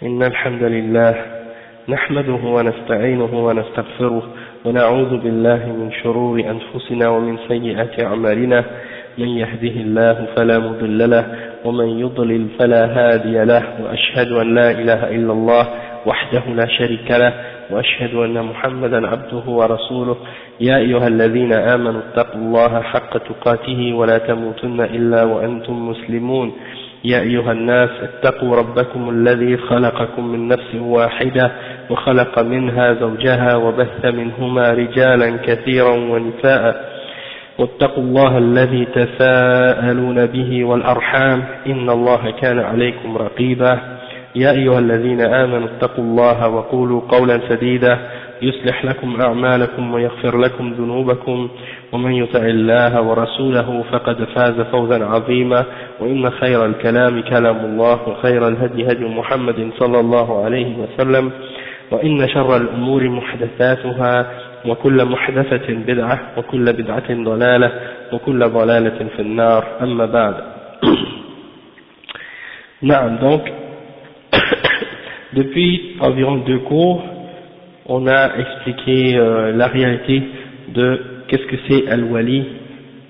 إن الحمد لله نحمده ونستعينه ونستغفره ونعوذ بالله من شرور أنفسنا ومن سيئات أعمالنا من يهده الله فلا مضل له ومن يضلل فلا هادي له وأشهد أن لا إله إلا الله وحده لا شريك له وأشهد أن محمدا عبده ورسوله يا أيها الذين آمنوا اتقوا الله حق تقاته ولا تموتن إلا وأنتم مسلمون يا أيها الناس اتقوا ربكم الذي خلقكم من نفس واحدة وخلق منها زوجها وبث منهما رجالا كثيرا ونساء واتقوا الله الذي تساءلون به والأرحام إن الله كان عليكم رقيبا يا أيها الذين آمنوا اتقوا الله وقولوا قولا سديدا يصلح لكم أعمالكم ويغفر لكم ذنوبكم ومن يطع الله ورسوله فقد فاز فوزا عظيما وإن خير الكلام كلام الله وخير الهدي هدي محمد صلى الله عليه وسلم وإن شر الأمور محدثاتها وكل محدثة بدعة وكل بدعة ضلالة وكل ضلالة في النار أما بعد. نعم, donc depuis environ 2 cours on a expliqué la réalité de qu'est-ce que c'est al-wali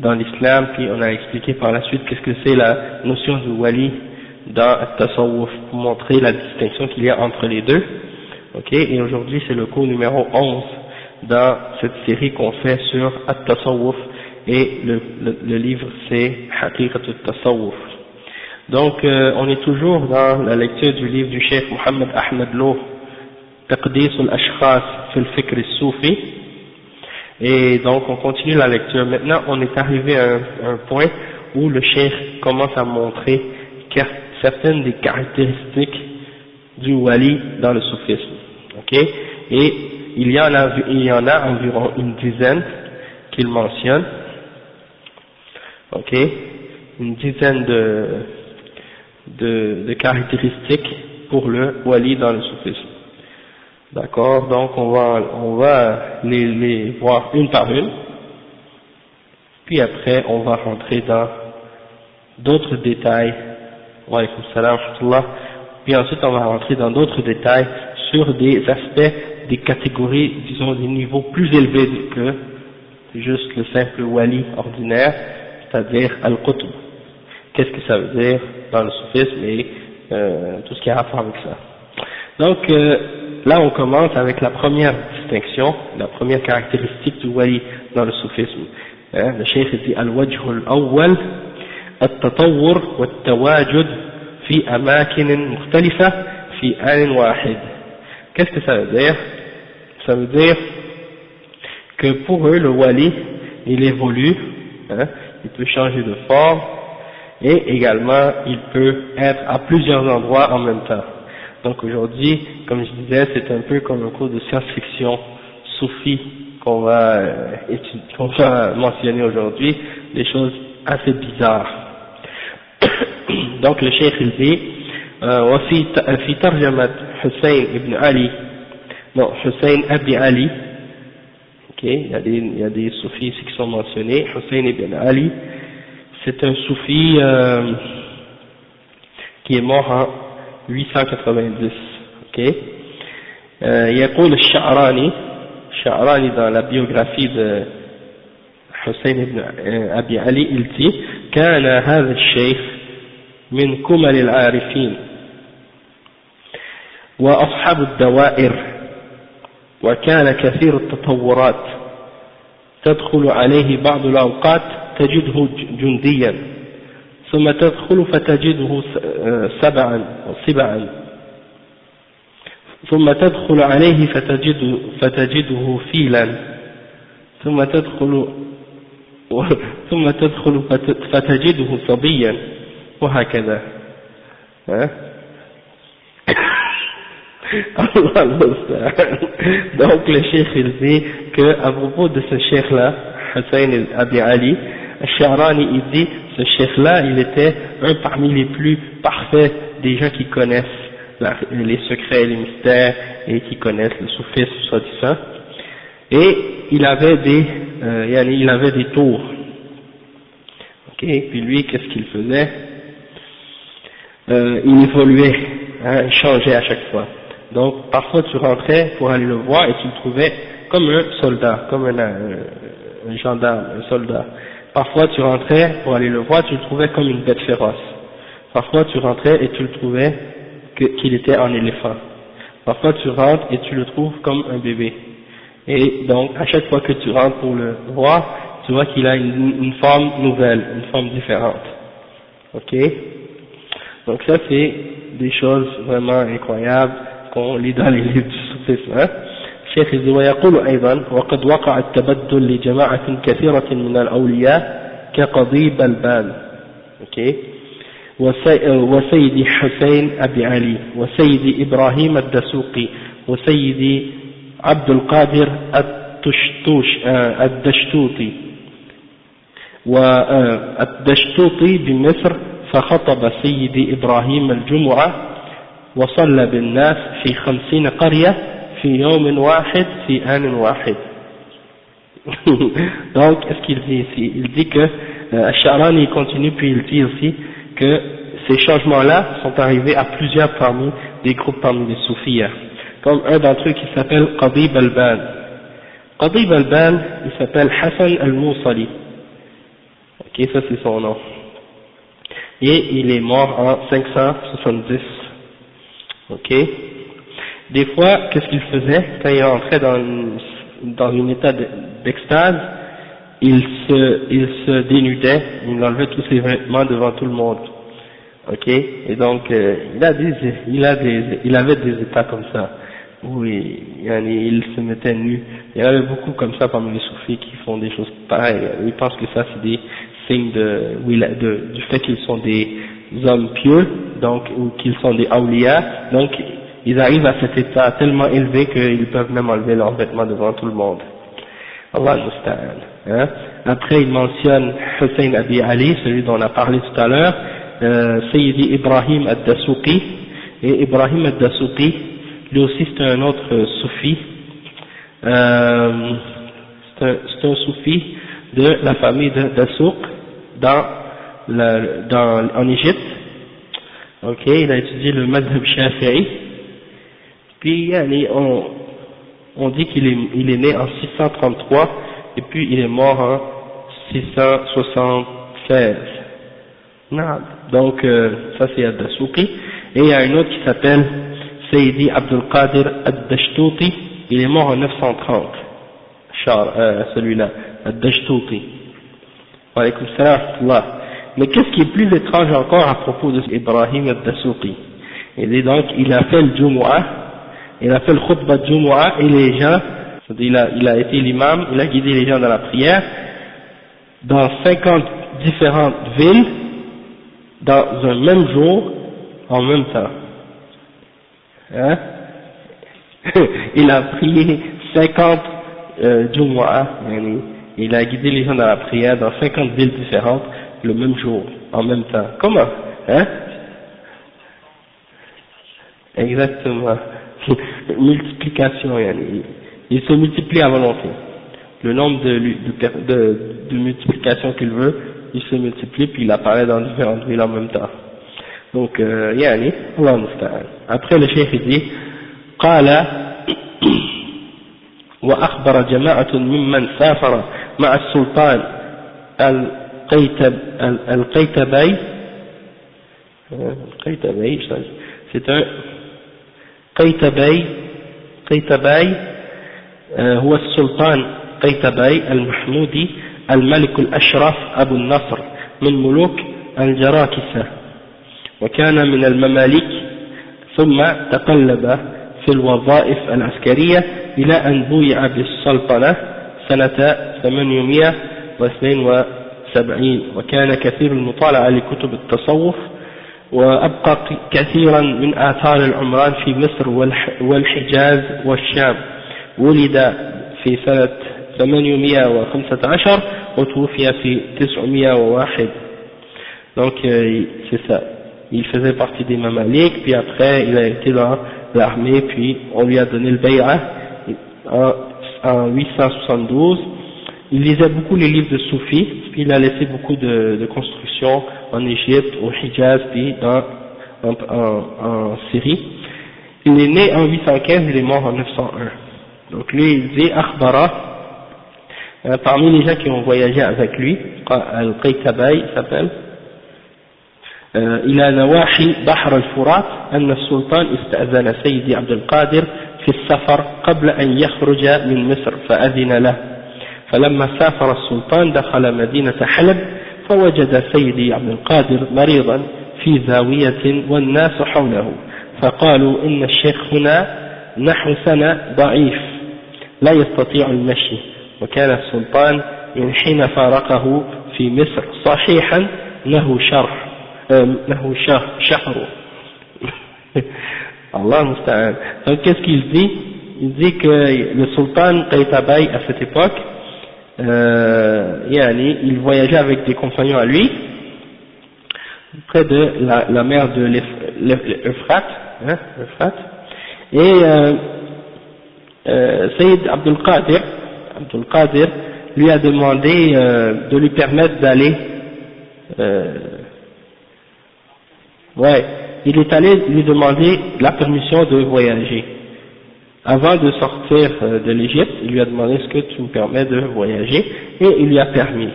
dans l'islam, puis on a expliqué par la suite qu'est-ce que c'est la notion du wali dans at-tasawwuf pour montrer la distinction qu'il y a entre les deux. Ok, et aujourd'hui c'est le cours numéro 11 dans cette série qu'on fait sur at-tasawwuf et le livre c'est Haqiqat at-tasawwuf. Donc on est toujours dans la lecture du livre du Cheikh Mohammed Ahmed Lo, Taqdis al-Ashkhas fi al-Fikr al-Soufi, et donc on continue la lecture. Maintenant on est arrivé à un point où le Cheikh commence à montrer certaines des caractéristiques du wali dans le soufisme. Ok, et il y en a environ une dizaine qu'il mentionne. Ok, une dizaine de caractéristiques pour le wali dans le soufisme. D'accord, donc on va les voir une par une, puis après on va rentrer dans d'autres détails. Wa alaykoum salam wa rahmatullah. Puis ensuite on va rentrer dans d'autres détails sur des aspects, des catégories, disons des niveaux plus élevés que juste le simple wali ordinaire, c'est-à-dire al-qutb. Qu'est-ce que ça veut dire dans le soufisme et tout ce qui a rapport avec ça. Donc là on commence avec la première distinction, la première caractéristique du wali dans le soufisme. Le cheikh dit al-wajh al-awwal at-tatawwur wa at-tawajud fi amakin mukhtalifa fi an wahid. Qu'est-ce que ça veut dire? Ça veut dire que pour eux le wali il évolue, il peut changer de forme et également il peut être à plusieurs endroits en même temps. Donc aujourd'hui, comme je disais, c'est un peu comme un cours de science-fiction soufi qu'on va mentionner aujourd'hui, des choses assez bizarres. Donc le cheikh il dit وفي ترجمة حسين ابن علي حسين أبي علي, ok, il y a des soufis ici qui sont mentionnés. Hussein ibn Ali, c'est un soufi qui est mort en 890, ok. يقول الشعراني dans la biographie de Hussein ibn Abi Ali, il dit كان هذا الشيخ من كمل العارفين وأصحاب الدوائر وكان كثير التطورات تدخل عليه بعض الأوقات تجده جنديا ثم تدخل فتجده سبعا ثم تدخل عليه فتجده فيلا ثم تدخل فتجده صبيا وهكذا. Donc le cheikh il dit que à propos de ce cheikh là, Hussein Abi Ali, Al-Sha'rani il dit ce cheikh là il était un parmi les plus parfaits des gens qui connaissent les secrets et les mystères et qui connaissent le soufisme soi-disant, et il avait des tours. Ok, puis lui qu'est-ce qu'il faisait? Il évoluait hein, il changeait à chaque fois. Donc parfois tu rentrais pour aller le voir et tu le trouvais comme un soldat, comme un gendarme, un soldat. Parfois tu rentrais pour aller le voir, tu le trouvais comme une bête féroce. Parfois tu rentrais et tu le trouvais qu'il était en éléphant. Parfois tu rentres et tu le trouves comme un bébé. Et donc à chaque fois que tu rentres pour le voir, tu vois qu'il a une forme nouvelle, une forme différente. Ok? Donc ça c'est des choses vraiment incroyables qu'on lit dans les livres du soufisme. Hein? الشيخ ويقول أيضا وقد وقع التبدل لجماعة كثيرة من الأولياء كقضيب البال. Okay. وسيدي حسين أبي علي وسيدي إبراهيم الدسوقي وسيدي عبد القادر الدشتوطي والدشتوطي بمصر فخطب سيدي إبراهيم الجمعة وصلى بالناس في 50 قرية في يوم واحد في آن واحد. Donc, qu'est-ce qu'il dit ici? Il dit que Al-Sha'rani continue, puis il dit aussi que ces changements-là sont arrivés à plusieurs parmi des groupes parmi les soufis, comme un d'entre eux qui s'appelle Qadib al-Ban. Qadib al-Ban, il s'appelle Hassan al-Mousali. Ok, ça c'est son nom. Et il est mort en 570. Ok. Des fois, qu'est-ce qu'il faisait? Quand il rentrait dans un état d'extase, il se dénudait, il enlevait tous ses vêtements devant tout le monde. Ok? Et donc, il avait des états comme ça, où il se mettait nu. Il y en avait beaucoup comme ça parmi les soufis qui font des choses pareilles. Ils pensent que ça c'est des signes du fait qu'ils sont des hommes pieux, donc, ou qu'ils sont des awliya, donc, ils arrivent à cet état tellement élevé qu'ils peuvent même enlever leurs vêtements devant tout le monde. Allah musta'an. Hein? Après, il mentionne Hussein Abi Ali, celui dont on a parlé tout à l'heure, Sayyidi Ibrahim ad-Dasuqi, et Ibrahim ad-Dasuqi, lui aussi c'est un autre soufi, c'est un soufi de la famille de Dasuq en Égypte. Ok, il a étudié le madhab shafi'i. Puis on dit qu'il est né en 633 et puis il est mort en 676. Non. Donc ça c'est Ad-Dasuqi. Et il y a un autre qui s'appelle Sayyidi Abdul Qadir Ad-Dashtouti, il est mort en 930. Celui-là, Ad-Dashtouti. Wa alaykum salam wa rahmatullah. Mais qu'est-ce qui est plus étrange encore à propos de Ibrahim Ad-Dasuqi? Il a fait le Jumu'ah, il a fait le khutbah de Jumu'ah et les gens, il a été l'imam, il a guidé les gens dans la prière dans 50 différentes villes dans un même jour, en même temps. Hein? Il a prié 50 Jumu'ah, il a guidé les gens dans la prière dans 50 villes différentes le même jour, en même temps. Comment? Hein? Exactement. Multiplication, il se multiplie à volonté. Le nombre de multiplications qu'il veut, il se multiplie puis il apparaît dans différentes villes en même temps. Donc, Allah musta'an. Après le cheikh dit, قال وأخبر جماعة ممن سافر مع السلطان القيتبي c'est un قيتبي هو السلطان قيتبي المحمودي الملك الأشرف أبو النصر من ملوك الجراكسة، وكان من المماليك، ثم تقلب في الوظائف العسكرية إلى أن بويع بالسلطنة سنة 872، وكان كثير المطالعة لكتب التصوف، وأبقى كثيرا من آثار العمران في مصر والحجاز والشام. ولد في سنة 815 وتوفي في 901. Donc c'est ça, il faisait partie des Mamaliks, puis après il a été dans l'armée, puis on lui a donné le bay'a en 872. Il lisait beaucoup les livres de soufis, puis il a laissé beaucoup de constructions en Égypte, au Hijaz, puis en Syrie. Il est né en 815, il est mort en 901. Donc lui il dit Akhbara, parmi les gens qui ont voyagé avec lui, Al-Qaytabay s'appelle, إلى نواحي بحر الفرات أن السلطان استأذن سيدي عبد القادر في السفر قبل أن يخرج من مصر فأذن له، فلما سافر السلطان دخل مدينة حلب فوجد سيدي عبد القادر مريضا في زاوية والناس حوله، فقالوا إن الشيخ هنا نحو سنة ضعيف لا يستطيع المشي، وكان السلطان من حين فارقه في مصر صحيحا له شهر. Allah musta'an. Donc qu'est-ce qu'il dit? Il dit que le sultan Qaytabay à cette époque, il voyageait avec des compagnons à lui près de la mer de l'Euphrate, et Sayyid Abdul Qadir lui a demandé de lui permettre d'aller il est allé lui demander la permission de voyager. Avant de sortir de l'Égypte, il lui a demandé est-ce que tu me permets de voyager, et il lui a permis.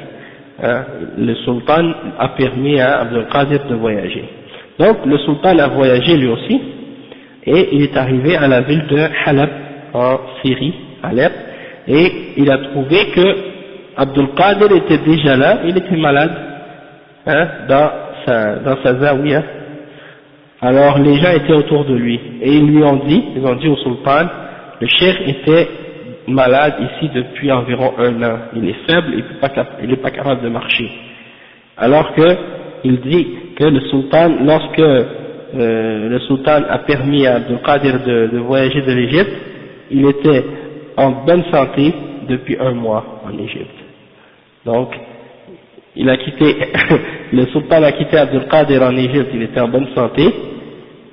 Le sultan a permis à Abdul Qadir de voyager. Donc le sultan a voyagé lui aussi, et il est arrivé à la ville de Halab en Syrie, Alep, et il a trouvé que Abdul Qadir était déjà là, il était malade dans sa zawiya. Alors les gens étaient autour de lui et ils lui ont dit au sultan, le cheikh était malade ici depuis environ 1 an, il est faible, il n'est pas capable de marcher. Alors que il dit que le sultan, lorsque le sultan a permis à Abdul Qadir de voyager de l'Égypte, il était en bonne santé depuis 1 mois en Égypte. Donc il a quitté, le sultan a quitté Abdul Qadir en Égypte, il était en bonne santé.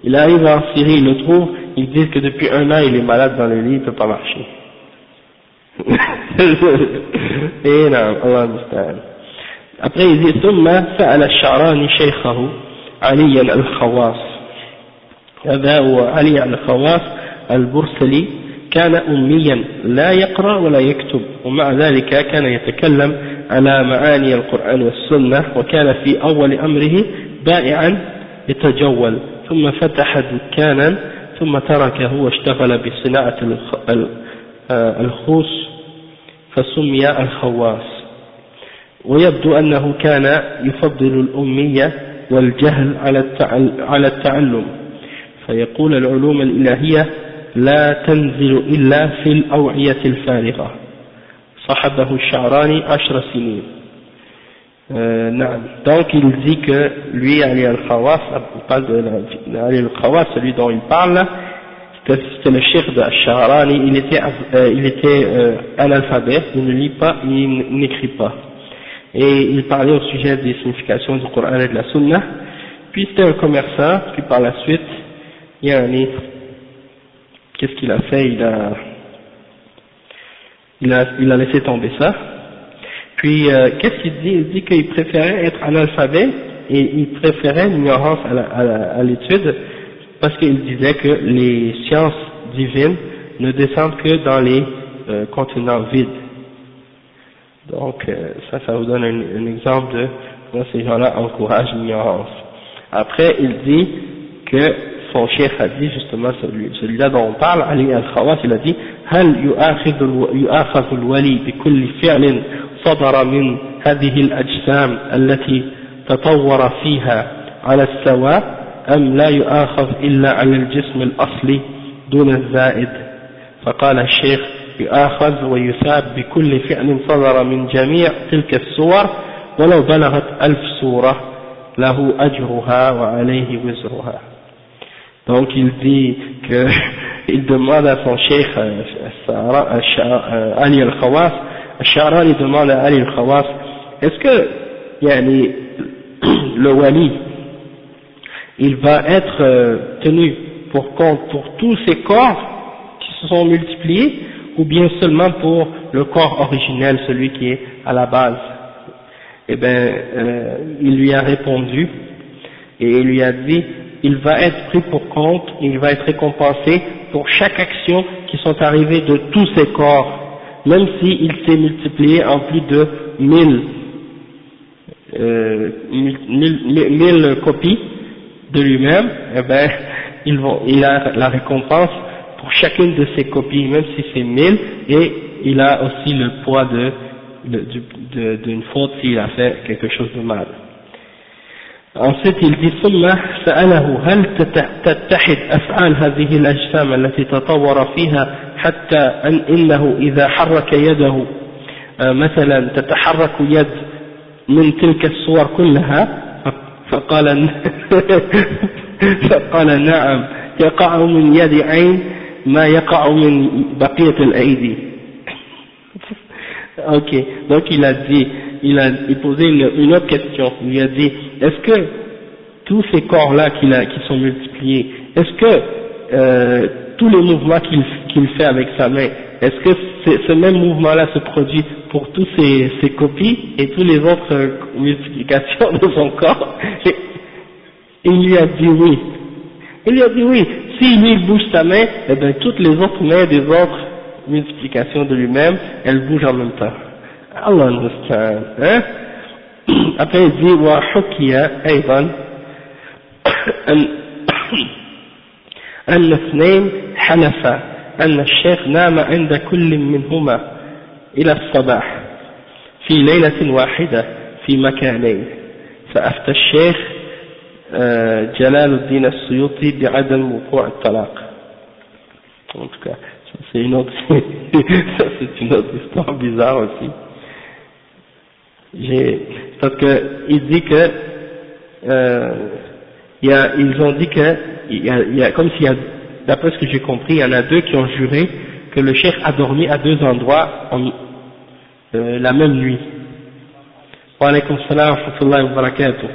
Il arrive en Syrie, il le trouve, ils disent que depuis 1 an il est malade dans le lit, il ne peut pas marcher. Et non, Allah musta'an. Après il dit ثم سأل الشعراني شيخه علي الخواص. هذا هو علي الخواص البرسلي، كان أميا لا يقرأ ولا يكتب، ومع ذلك كان يتكلم على معاني القرآن والسنة، وكان في أول أمره بائعا يتجول، ثم فتح دكانا، ثم تركه واشتغل بصناعة الخوص فسمي الخواص. ويبدو أنه كان يفضل الأمية والجهل على التعلم، فيقول العلوم الإلهية لا تنزل إلا في الأوعية الفارغة. صحبه الشعراني 10 سنين. Donc il dit que lui, Ali al-Khawas, il parle de Ali al-Khawas, celui dont il parle, c'était le cheikh de Al-Sha'rani, il était analphabète, il ne lit pas, il n'écrit pas. Et il parlait au sujet des significations du Coran et de la Sunna. Puis c'était un commerçant, puis par la suite, qu'est-ce qu'il a fait? Il a laissé tomber ça. Puis qu'est-ce qu'il dit? Il dit qu'il préférait être analphabète et il préférait l'ignorance à l'étude, parce qu'il disait que les sciences divines ne descendent que dans les contenants vides. Donc ça vous donne un exemple de comment ces gens-là encouragent l'ignorance. Après il dit que son cheikh a dit justement, celui-là dont on parle, Ali al-Khawas, il a dit هل يؤاخذ الولي بكل فعل صدر من هذه الأجسام التي تطور فيها على السواء أم لا يؤاخذ إلا على الجسم الأصلي دون الزائد؟ فقال الشيخ يؤاخذ ويثاب بكل فعل صدر من جميع تلك الصور ولو بلغت 1000 صورة له أجرها وعليه وزرها. Donc il dit que il demande à son cheikh Ali al-Khawas, Al-Sha'rani demande à Ali al-Khawas, est-ce que le wali il va être tenu pour compte pour tous ces corps qui se sont multipliés, ou bien seulement pour le corps originel, celui qui est à la base? Eh bien il lui a répondu et il lui a dit il va être pris pour compte, il va être récompensé pour chaque action qui sont arrivées de tous ses corps, même s'il s'est multiplié en plus de 1000 copies de lui-même, eh ben, il a la récompense pour chacune de ces copies, même si c'est 1000, et il a aussi le poids d'une faute s'il a fait quelque chose de mal. Ensuite, il dit ثم سأله هل تتحد أفعال هذه الأجسام التي تطور فيها حتى إنه إذا حرك يده مثلا تتحرك يد من تلك الصور كلها فقال نعم يقع من يد عين ما يقع من بقية الأيدي. Ok, donc il posait une autre question. Il lui a dit, est-ce que tous ces corps-là qui sont multipliés, est-ce que tous les mouvements qu'il fait avec sa main, est-ce que ce même mouvement-là se produit pour tous ces copies et toutes les autres multiplications de son corps? Et il lui a dit oui. Il lui a dit oui. Si lui il bouge sa main, eh bien toutes les autres mains des autres multiplications de lui-même, elles bougent en même temps. Allah understand, hein? Après il dit وحكي أيضا أن اثنين حلفا أن الشيخ نام عند كل منهما إلى الصباح في ليلة واحدة في مكانين فأفتى الشيخ جلال الدين السيوطي بعدم وقوع الطلاق. En tout cas, c'est une autre histoire bizarre aussi. Parce que il dit que ils ont dit que il y a comme s'il y a, d'après ce que j'ai compris, il y en a deux qui ont juré que le cheikh a dormi à deux endroits la même nuit. Wa alaykum salam wa rahmatullahi wa barakatuh.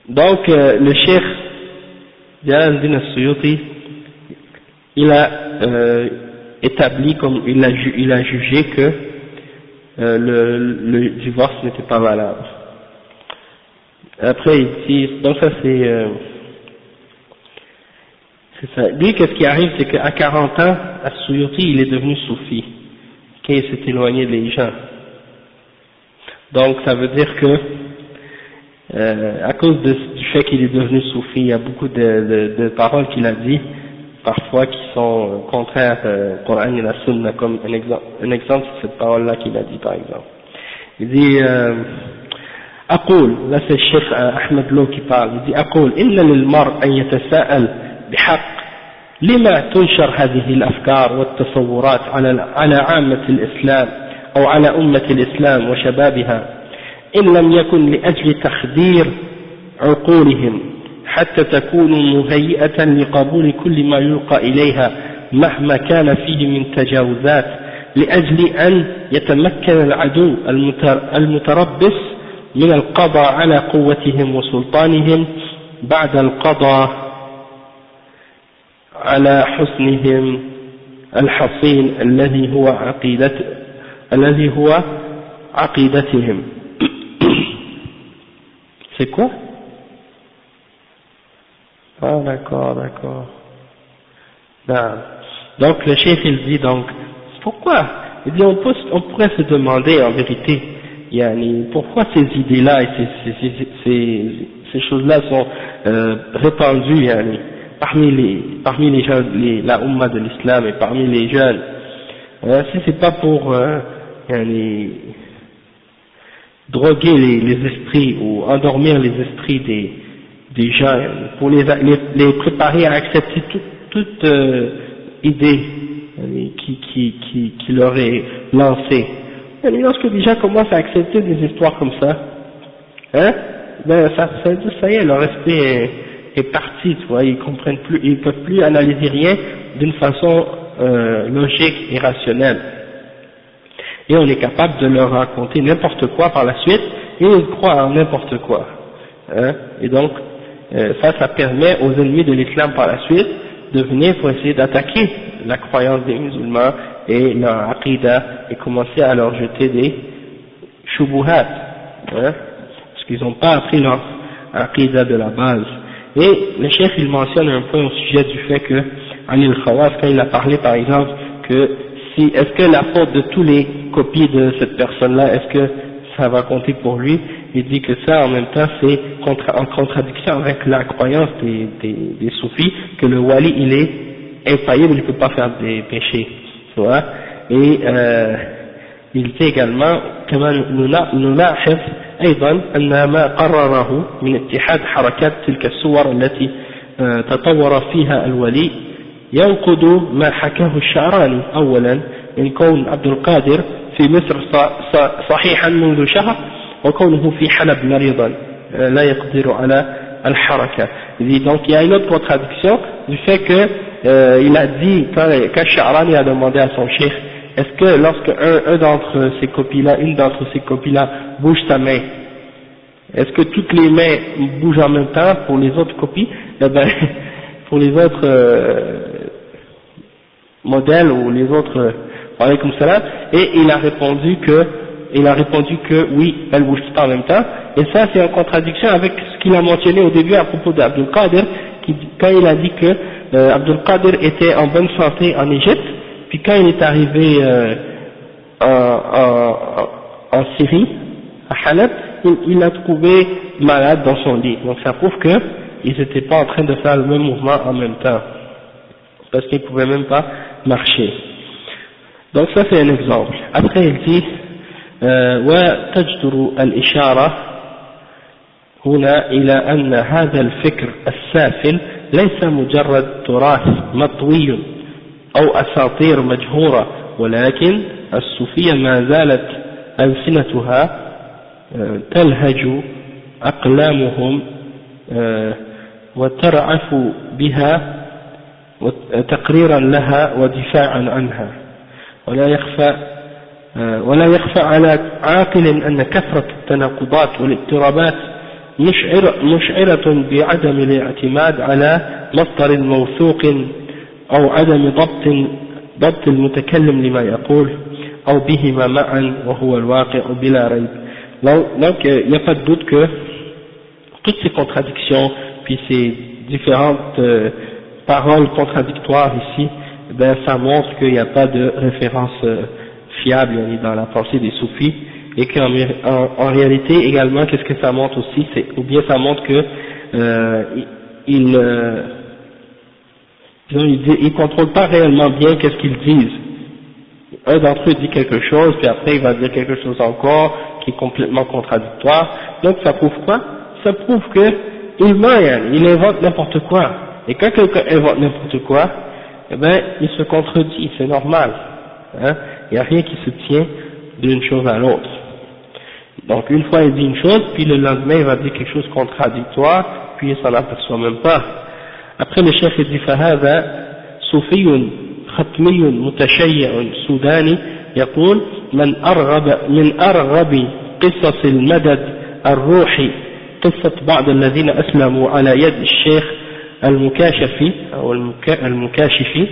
Donc le cheikh Jalal al-Din al-Suyuti, il a établi, comme il a jugé que le divorce n'était pas valable. Après il dit, donc ça c'est ça. Lui, qu'est-ce qui arrive, c'est qu'à 40 ans, As-Suyuti, il est devenu soufi, qu'il s'est éloigné des gens. Donc ça veut dire que à cause du fait qu'il est devenu soufi, il y a beaucoup de paroles qu'il a dit, parfois qui sont contraires au Coran et la Sunna, comme un exemple c'est cette parole-là qu'il a dit par exemple. Il dit أقول, là c'est Cheikh Ahmed Lo qui parle, il dit أقول إن للمرء أن يتساءل بحق لما تنشر هذه الأفكار والتصورات على عامة الإسلام أو على أمة الإسلام وشبابها إن لم يكن لأجل تخدير عقولهم حتى تكون مهيئة لقبول كل ما يلقى إليها مهما كان فيه من تجاوزات لأجل أن يتمكن العدو المتربص من القضاء على قوتهم وسلطانهم بعد القضاء على حسنهم الحصين الذي هو عقيدتهم. C'est quoi? Ah d'accord. Non. Donc le chef il dit donc, pourquoi? Il dit on pourrait se demander en vérité, yani, pourquoi ces idées-là et ces choses-là sont répandues, yani, parmi les gens, la Ummah de l'Islam et parmi les jeunes. Si c'est pas pour yani, droguer les esprits ou endormir les esprits des gens, pour les préparer à accepter toute idée qui leur est lancée. Et lorsque les gens commencent à accepter des histoires comme ça, ben ça y est, leur esprit est parti, tu vois, ils comprennent plus, ils peuvent plus analyser rien d'une façon logique et rationnelle. Et on est capable de leur raconter n'importe quoi par la suite, et ils croient en n'importe quoi. Et donc, ça permet aux ennemis de l'islam par la suite de venir pour essayer d'attaquer la croyance des musulmans et leur aqidah et commencer à leur jeter des shubuhat, parce qu'ils n'ont pas appris leur aqidah de la base. Et le chef il mentionne un point au sujet du fait que Ali al-Khawaf, quand il a parlé par exemple que si, est-ce que la faute de tous les copies de cette personne-là, est-ce que ça va compter pour lui? Il dit que ça en même temps c'est en contradiction avec la croyance des soufis que le wali il est infaillible, il ne peut pas faire des péchés, tu vois. Et il dit également كما نلاحظ أيضا أن ما قرره من اتحاد حركات تلك الصور التي تطور فيها الولي ينقض ما حكاه الشعراني أولا من كون عبد القادر في مصر صحيحا منذ شهر وكونه في حلب مريضا لا يقدر على الحركة. Donc il y a une autre contradiction du fait que il a dit quand Sha'rani a demandé à son cheikh est-ce que lorsque une d'entre ces copies-là bouge sa main, est-ce que toutes les mains bougent en même temps pour les autres copies? Eh ben, pour les autres modèles ou les autres alaykoum salam, et il a répondu que oui, elles bougent pas en même temps, et ça c'est en contradiction avec ce qu'il a mentionné au début à propos d'Abdul Qadir, quand il a dit que Abdul Qadir était en bonne santé en Égypte, puis quand il est arrivé en Syrie, à Halab, il l'a trouvé malade dans son lit. Donc ça prouve qu'ils n'étaient pas en train de faire le même mouvement en même temps, parce qu'ils ne pouvaient même pas marcher. Donc ça c'est un exemple. Après il dit وتجدر الإشارة هنا إلى أن هذا الفكر السافل ليس مجرد تراث مطوي أو أساطير مجهورة، ولكن الصوفية ما زالت ألسنتها تلهج أقلامهم وترعف بها تقريرا لها ودفاعا عنها، ولا يخفى على عاقل أن كثرة التناقضات والاضطرابات مشعرة بعدم الاعتماد على مصدر موثوق أو عدم ضبط المتكلم لما يقول أو بهما معا وهو الواقع بلا ريب. Donc il n'y a pas de doute que toutes ces contradictions puis ces différentes paroles contradictoires ici, ben ça montre qu'il n'y a pas de référence fiable dans la pensée des soufis, et qu'en réalité également qu'est-ce que ça montre aussi, ou bien ça montre que ils contrôlent pas réellement bien qu'est-ce qu'ils disent. Un d'entre eux dit quelque chose, puis après il va dire quelque chose encore qui est complètement contradictoire. Donc ça prouve quoi? Ça prouve que il invente n'importe quoi. Et quand quelqu'un invente n'importe quoi, eh ben il se contredit, c'est normal. Hein? Il n'y a rien qui se tient d'une chose à l'autre. Donc une fois il dit une chose, puis le lendemain il va dire quelque chose de contradictoire, puis il s'en aperçoit même pas. Après le chef dit فهذا صوفي ختمي متشيع سوداني يقول من أرغب قصص المدد الروحي قصة بعض الذين أسلموا على يد الشيخ المكاشفي أو المكاشفي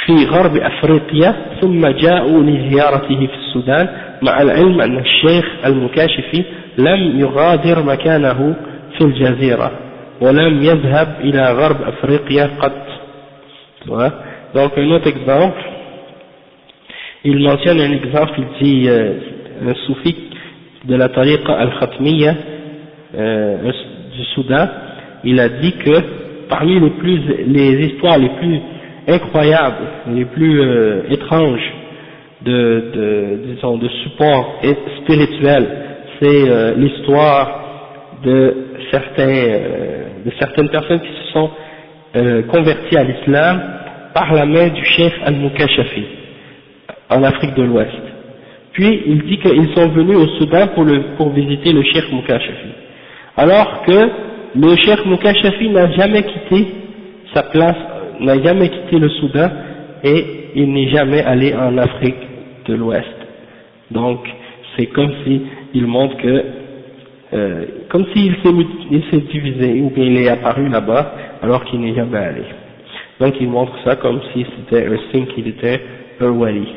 في غرب أفريقيا ثم جاءوا لزيارته في السودان مع العلم أن الشيخ المكاشفي لم يغادر مكانه في الجزيرة ولم يذهب إلى غرب أفريقيا قط. Donc un autre exemple, il mentionne un exemple, il dit un soufi de la tariqa al-Khatmiya du Soudan, il a dit que parmi les histoires les plus incroyables, les plus étranges disons de support spirituel, c'est l'histoire de certaines personnes qui se sont converties à l'islam par la main du cheikh al-Mukashafi en Afrique de l'Ouest. Puis il dit qu'ils sont venus au Soudan pour visiter le cheikh Mukashafi, alors que le cheikh Mukashafi n'a jamais quitté sa place, n'a jamais quitté le Soudan, et il n'est jamais allé en Afrique de l'Ouest. Donc c'est comme s'il montre que comme s'il s'est divisé, ou bien il est apparu là-bas alors qu'il n'est jamais allé. Donc il montre ça comme si c'était un signe qu'il était un wali.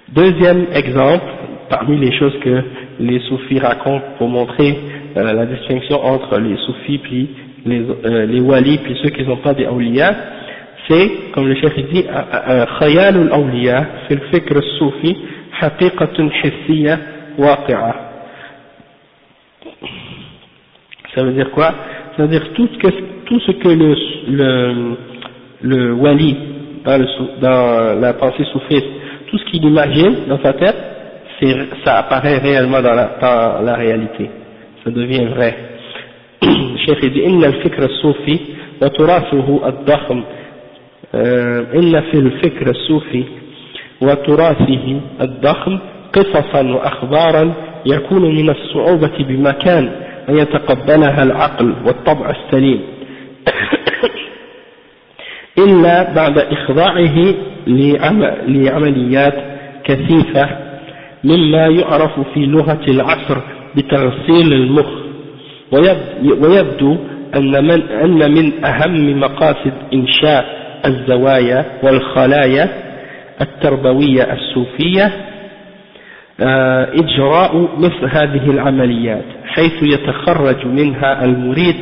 Deuxième exemple, parmi les choses que les soufis racontent pour montrer la distinction entre les soufis puis les walis puis ceux qui n'ont pas des awliya, c'est, comme le chef dit, khayal al-awliya fi al-fikr al-soufi haqiqatun hissiyya waqi'a. Ça veut dire quoi? Ça veut dire tout ce que le wali dans la pensée soufiste, tout ce qu'il imagine dans sa tête, ça apparaît réellement dans la réalité, ça devient vrai. Le cheikh dit inna al-fikr al-soufi wa turathuhu ad-dakhm inna fi al-fikr al-soufi wa turathihi ad-dakhm qisasan wa akhbaran yakunu min as-su'ubati bimakan an yataqabbalaha al-aql wa at-tab' as-salim إلا بعد إخضاعه لعمليات كثيفة مما يعرف في لغة العصر بتغسيل المخ ويبدو أن من أهم مقاصد إنشاء الزوايا والخلايا التربوية الصوفية إجراء مثل هذه العمليات حيث يتخرج منها المريد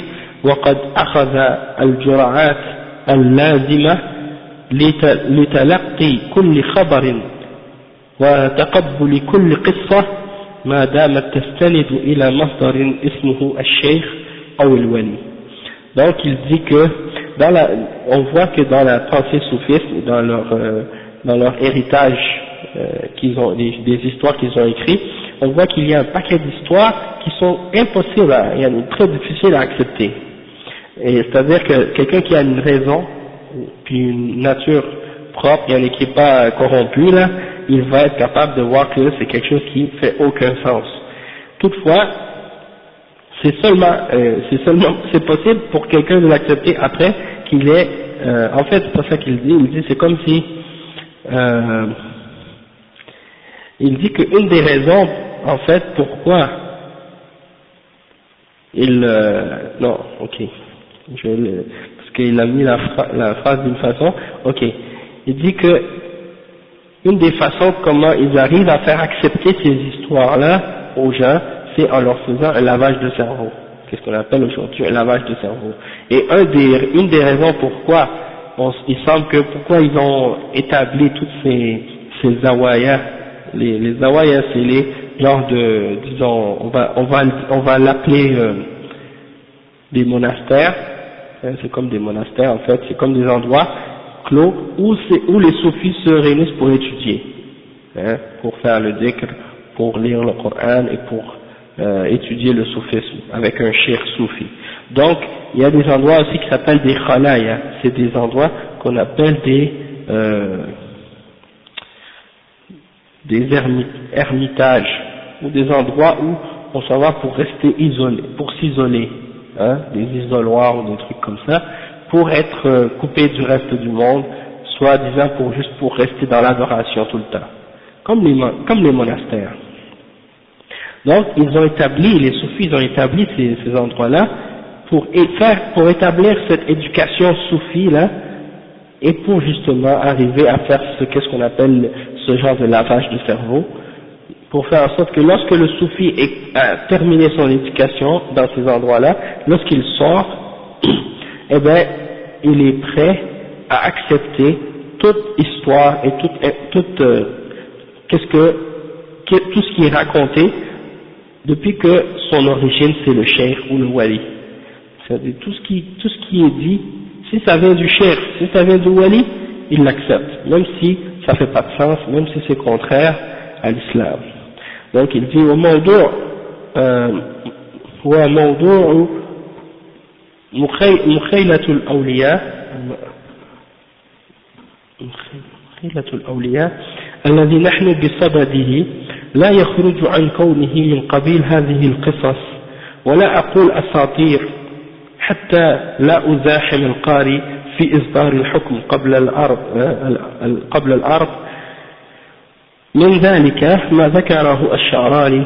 وقد أخذ الجرعات اللازمة لتلقي كل خبر وتقبل كل قصة ما دامت تستند إلى مصدر اسمه الشيخ أو الولي. Donc il dit que on voit que dans la pensée soufiste, dans leur héritage qu'ils ont, des histoires qu'ils ont écrites, on voit qu'il y a un paquet d'histoires qui sont impossibles, très difficiles à accepter. C'est-à-dire que quelqu'un qui a une raison, puis une nature propre, qui n'est pas corrompu, là, il va être capable de voir que c'est quelque chose qui fait aucun sens. Toutefois, c'est possible pour quelqu'un de l'accepter après qu'il est, en fait c'est pas ça qu'il dit c'est comme si, il dit qu'une des raisons, en fait, pourquoi non, ok. Parce qu'il a mis la phrase d'une façon, ok, il dit que une des façons comment ils arrivent à faire accepter ces histoires-là aux gens, c'est en leur faisant un lavage de cerveau. Qu'est-ce qu'on appelle aujourd'hui un lavage de cerveau. Et une des raisons pourquoi il semble que pourquoi ils ont établi toutes ces zawayas, les zawayas c'est les genres de, disons, on va l'appeler des monastères. C'est comme des monastères en fait, c'est comme des endroits clos où les soufis se réunissent pour étudier, pour faire le dhikr, pour lire le Coran et pour étudier le soufisme avec un cheikh soufi. Donc il y a des endroits aussi qui s'appellent des khalaya, c'est des endroits qu'on appelle des ermitages, ou des endroits où on s'en va pour rester isolé, pour s'isoler. Des isoloirs ou des trucs comme ça, pour être coupé du reste du monde, soit disant juste pour rester dans l'adoration tout le temps, comme les monastères. Donc les soufis ils ont établi ces endroits-là pour établir cette éducation soufie là, et pour justement arriver à faire qu'est-ce qu'on appelle ce genre de lavage de cerveau, pour faire en sorte que lorsque le soufi a terminé son éducation dans ces endroits-là, lorsqu'il sort, eh ben, il est prêt à accepter toute histoire et tout ce qui est raconté depuis que son origine c'est le cheikh ou le wali. C'est-à-dire tout ce qui est dit, si ça vient du cheikh, si ça vient du wali, il l'accepte, même si ça fait pas de sens, même si c'est contraire à l'islam. Donc il dit au موضوع هو موضوع مخيلة الأولياء الذي نحن بصدده لا يخرج عن كونه من قبيل هذه القصص ولا أقول أساطير حتى لا أزاحم القارئ في إصدار الحكم قبل الأرض. من ذلك ما ذكره الشعراني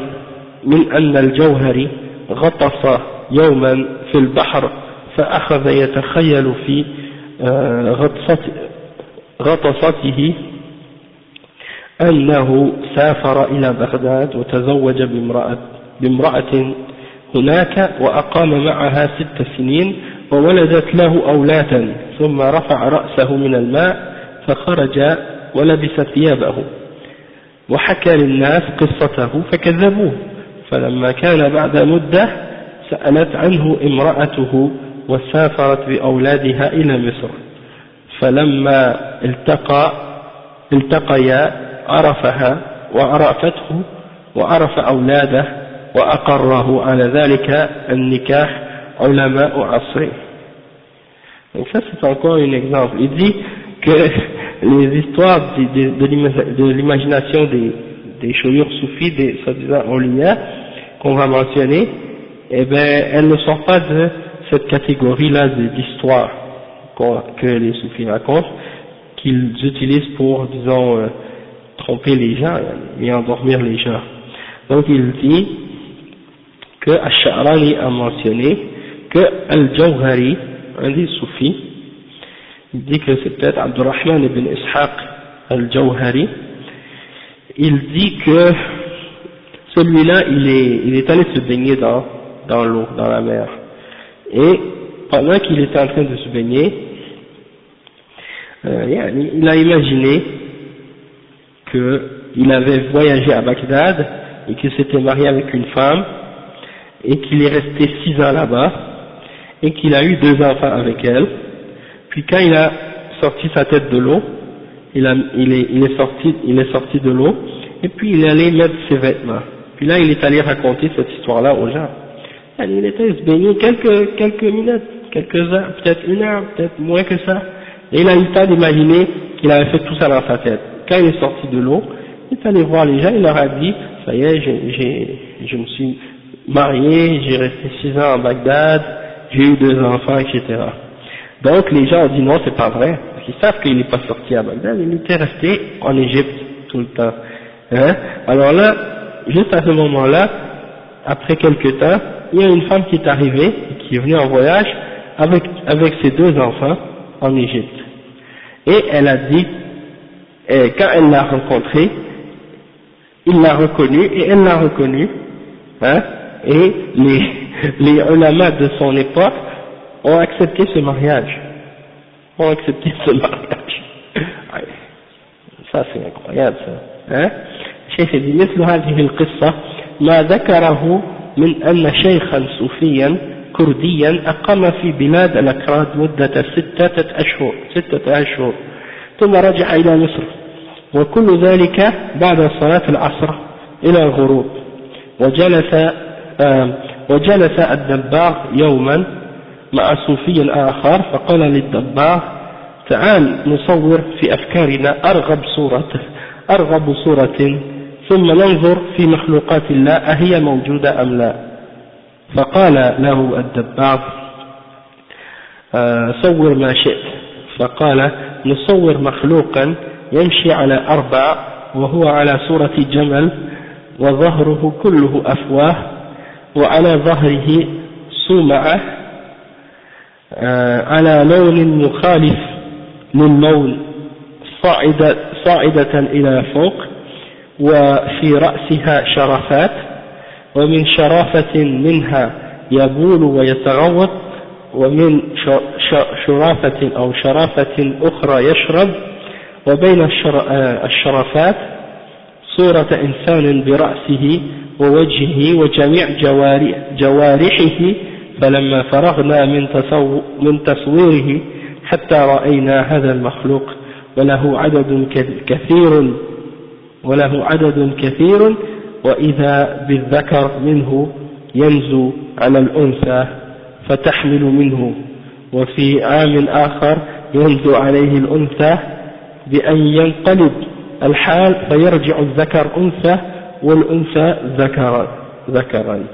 من أن الجوهري غطس يوما في البحر فأخذ يتخيل في غطسته أنه سافر إلى بغداد وتزوج بامرأة هناك وأقام معها 6 سنين وولدت له أولادا ثم رفع رأسه من الماء فخرج ولبس ثيابه وحكى للناس قصته فكذبوه فلما كان بعد مدة سألت عنه امرأته وسافرت بأولادها إلى مصر فلما التقيا عرفها وعرفته وعرف أولاده وأقره على ذلك النكاح علماء عصره. Donc ça c'est encore un exemple. Il dit que les histoires de l'imagination des chouyours soufis, des soi-disant awliya qu'on va mentionner, eh bien elles ne sortent pas de cette catégorie-là d'histoire que les soufis racontent, qu'ils utilisent pour, disons, tromper les gens et endormir les gens. Donc il dit que Ash-Sha'rani a mentionné que Al-Jawhari, un des soufis, il dit que c'est peut-être Abdurrahman ibn Ishaq Al-Jawhari, il dit que celui-là il est allé se baigner dans l'eau, dans la mer, et pendant qu'il était en train de se baigner, il a imaginé qu'il avait voyagé à Bagdad et qu'il s'était marié avec une femme et qu'il est resté 6 ans là-bas et qu'il a eu 2 enfants avec elle. Puis quand il a sorti sa tête de l'eau, il est sorti de l'eau et puis il est allé mettre ses vêtements. Puis là il est allé raconter cette histoire-là aux gens. Il était se baigner quelques minutes, quelques heures, peut-être 1 heure, peut-être moins que ça. Et il a eu le temps d'imaginer qu'il avait fait tout ça dans sa tête. Quand il est sorti de l'eau, il est allé voir les gens, il leur a dit, ça y est, je me suis marié, j'ai resté 6 ans à Bagdad, j'ai eu 2 enfants, etc. Donc les gens ont dit non, c'est pas vrai, parce qu'ils savent qu'il n'est pas sorti à Bagdad, il était resté en Égypte tout le temps. Hein? Alors là, juste à ce moment-là, après quelques temps, il y a une femme qui est arrivée, qui est venue en voyage avec ses 2 enfants en Égypte. Et elle a dit, quand elle l'a rencontré, il l'a reconnu et elle l'a reconnu, hein, et les ulama de son époque ont accepté ce mariage. Ça c'est incroyable ça. Hein? الشيخ يقول مثل هذه القصة ما ذكره من أن شيخا صوفيا كرديا أقام في بلاد الأكراد مدة 6 أشهر ثم رجع إلى مصر وكل ذلك بعد صلاة العصر إلى الغروب وجلس الدباغ يوما مع صوفي آخر فقال للدباغ تعال نصور في أفكارنا أرغب صورة ثم ننظر في مخلوقات الله أهي موجودة أم لا فقال له الدباغ صور ما شئت فقال نصور مخلوقا يمشي على 4 وهو على صورة جمل وظهره كله أفواه وعلى ظهره سمعة على لون مخالف للون صاعدة إلى فوق وفي رأسها شرفات ومن شرافة منها يبول ويتغوط ومن شرافة أو شرافة أخرى يشرب وبين الشرفات صورة إنسان برأسه ووجهه وجميع جوارحه فلما فرغنا من تصويره حتى رأينا هذا المخلوق وله عدد كثير وإذا بالذكر منه ينزو على الأنثى فتحمل منه وفي عام آخر ينزو عليه الأنثى بأن ينقلب الحال فيرجع الذكر أنثى والأنثى ذكرا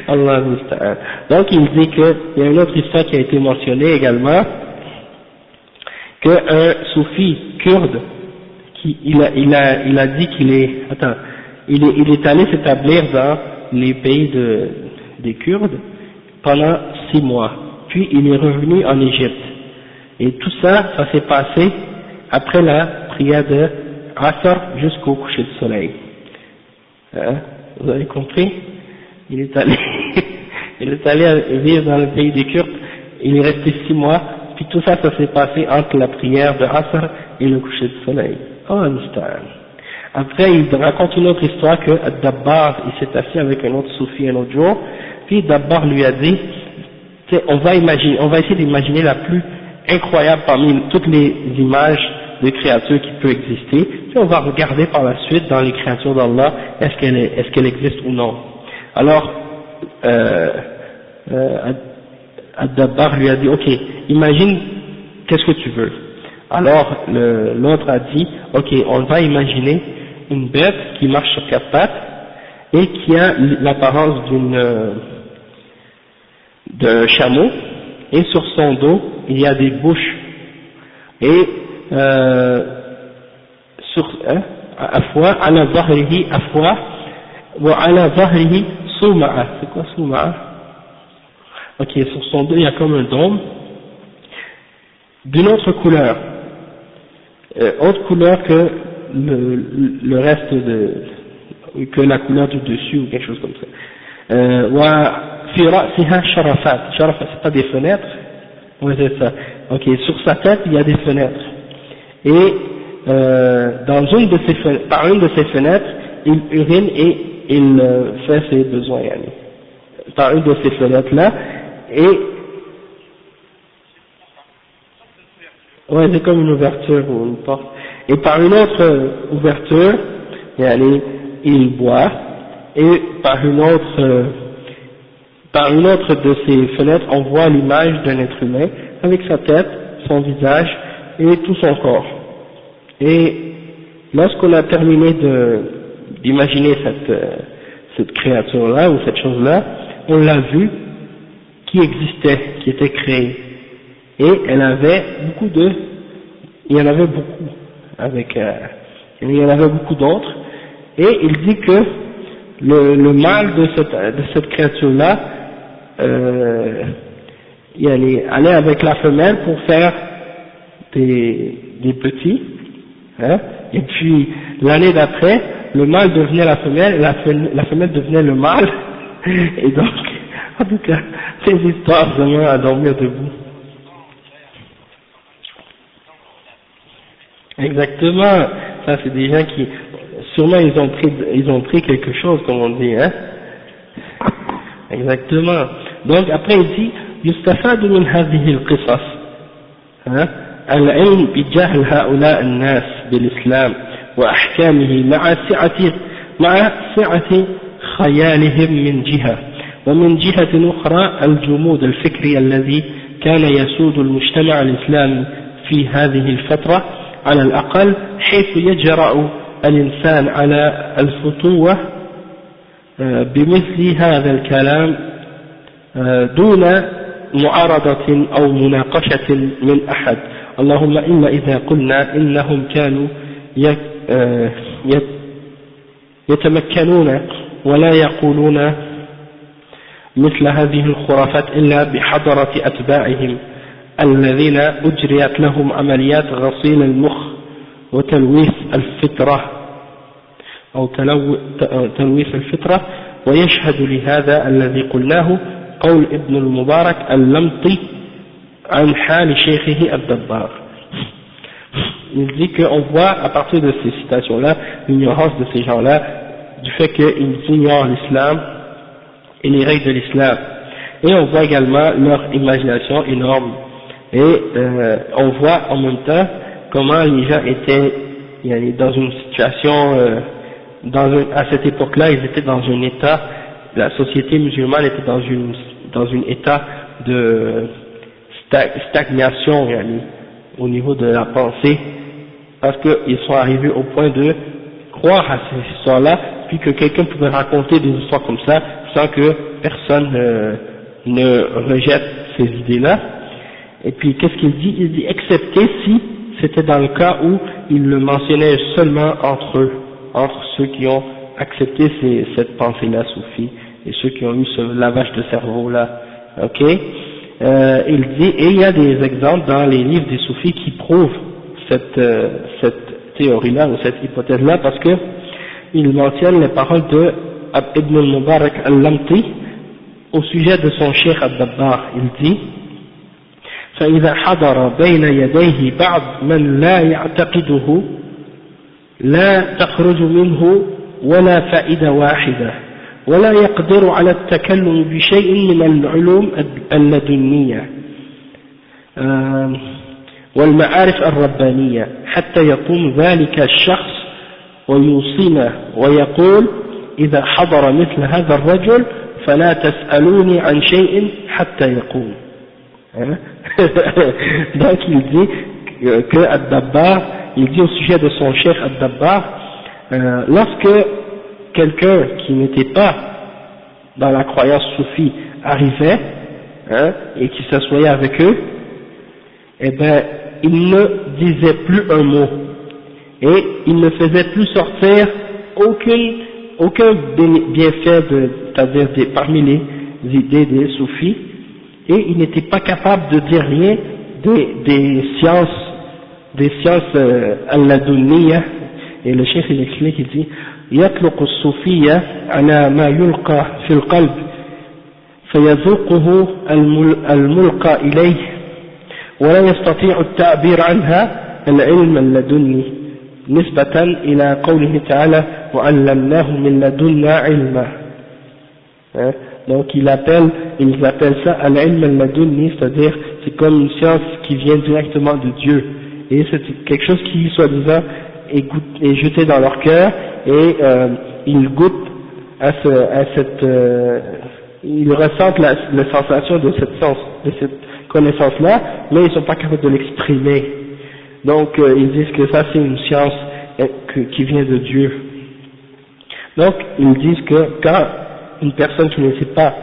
Allah musta'an. Donc il dit qu'il y a une autre histoire qui a été mentionnée également, qu'un soufi kurde, il a dit qu'il est, il est allé s'établir dans les pays des Kurdes pendant 6 mois, puis il est revenu en Égypte. Et tout ça, ça s'est passé après la prière de Asr jusqu'au coucher du soleil. Hein? Vous avez compris? Il est allé il est allé vivre dans le pays des Kurdes, il est resté 6 mois, puis tout ça, ça s'est passé entre la prière de Asr et le coucher du soleil. Oh, Einstein. Après, il raconte une autre histoire que Dabbar, il s'est assis avec un autre soufi un autre jour, puis Dabbar lui a dit, on va essayer d'imaginer la plus incroyable parmi toutes les images de créatures qui peut exister, puis on va regarder par la suite dans les créatures d'Allah, est-ce qu'elle existe ou non. Alors, Ad-Dabbar lui a dit, ok, imagine, qu'est-ce que tu veux? Alors, l'autre a dit, ok, on va imaginer une bête qui marche sur 4 pattes, et qui a l'apparence d'un chameau, et sur son dos, il y a des bouches, et afwa, ala zahrihi afwa, wa ala zahrihi souma'a. C'est quoi souma'a? Ok, sur son dos il y a comme un dôme, d'une autre couleur, autre couleur que le reste que la couleur du dessus ou quelque chose comme ça. Wa fi ra'siha sharafat. Sharafat, c'est pas des fenêtres? Oui, c'est ça. Ok, sur sa tête il y a des fenêtres. Et par une de ces fenêtres, il urine et il fait ses besoins, par une de ces fenêtres-là, et ouais, c'est comme une ouverture ou une porte, et par une autre ouverture, il boit, et par une autre de ces fenêtres, on voit l'image d'un être humain, avec sa tête, son visage, et tout son corps. Et lorsqu'on a terminé d'imaginer cette créature-là, ou cette chose-là, on l'a vue, qui existait, qui était créée. Et elle avait il y en avait beaucoup, il y en avait beaucoup d'autres, et il dit que le mâle de cette créature-là, il allait avec la femelle pour faire des petits, hein, et puis l'année d'après, le mâle devenait la femelle, et la femelle devenait le mâle, et donc, en tout cas, ces histoires vraiment à dormir debout. Exactement, ça c'est des gens qui, sûrement ils ont pris quelque chose, comme on dit, hein. Exactement. Donc après il dit, يستفاد من هذه القصص العلم بجهل هؤلاء الناس بالإسلام وأحكامه مع سعة خيالهم من جهة، ومن جهة أخرى الجمود الفكري الذي كان يسود المجتمع الإسلامي في هذه الفترة على الأقل، حيث يجرأ الإنسان على الفتوة بمثل هذا الكلام دون معارضة أو مناقشة من أحد، اللهم إلا إذا قلنا إنهم كانوا يتمكنون ولا يقولون مثل هذه الخرافات إلا بحضرة أتباعهم الذين أجريت لهم عمليات غسيل المخ وتلويث الفطرة أو تلويث الفطرة. ويشهد لهذا الذي قلناه قول ابن المبارك اللمطي عن حال شيخه الدبار. Il dit qu'on voit à partir de ces citations-là l'ignorance de ces gens-là, du fait qu'ils ignorent l'islam et les règles de l'islam, et on voit également leur imagination énorme, et on voit en même temps comment les gens étaient dans une situation, à cette époque-là ils étaient dans un état, la société musulmane était dans un état de stagnation au niveau de la pensée, parce qu'ils sont arrivés au point de croire à ces histoires-là, puis que quelqu'un pouvait raconter des histoires comme ça sans que personne ne rejette ces idées-là. Et puis qu'est-ce qu'il dit? Il dit excepté si c'était dans le cas où il le mentionnait seulement entre eux, entre ceux qui ont accepté cette pensée-là soufie et ceux qui ont eu ce lavage de cerveau-là. Ok, il dit, et il y a des exemples dans les livres des soufis qui prouvent cette théorie-là ou cette hypothèse-là, parce que il mentionne les paroles de Ibn al-Mubarak al-Lamti au sujet de son cheikh Ad-Dabbar, il dit فإذا حضر بين يديه بعض من لا يعتقده لا تخرج منه ولا فائدة واحدة ولا يقدر على التكلم بشيء من العلوم اللدنية والمعارف الربانية حتى يقوم ذلك الشخص ويوصينا ويقول إذا حضر مثل هذا الرجل فلا تسألوني عن شيء حتى يقوم. Donc il dit que Ad-Dabbar, il dit au sujet de son cheikh Ad-Dabbar, lorsque quelqu'un qui n'était pas dans la croyance soufie arrivait et qui s'assoyait avec eux, eh ben il ne disait plus un mot et il ne faisait plus sortir aucun bienfait c'est-à-dire parmi les idées des soufis, et il n'était pas capable de dire rien des sciences al-ladunniya. Et le chef il explique, il dit يطلق الصوفية على ما يلقى في القلب فيذوقه الملقى إليه ولا يستطيع التعبير عنها العلم اللدني نسبة إلى قوله تعالى وعلمناه من لدنا علما. Donc ils appellent ça al-ilm al-ladunni, c'est-à-dire c'est comme une science qui vient directement de Dieu, et c'est quelque chose qui soi-disant est jeté dans leur cœur, et ils goûtent ils ressentent la sensation de cette connaissance-là, mais ils ne sont pas capables de l'exprimer. Donc ils disent que ça c'est une science qui vient de Dieu. Donc ils disent que quand une personne qui n'était pas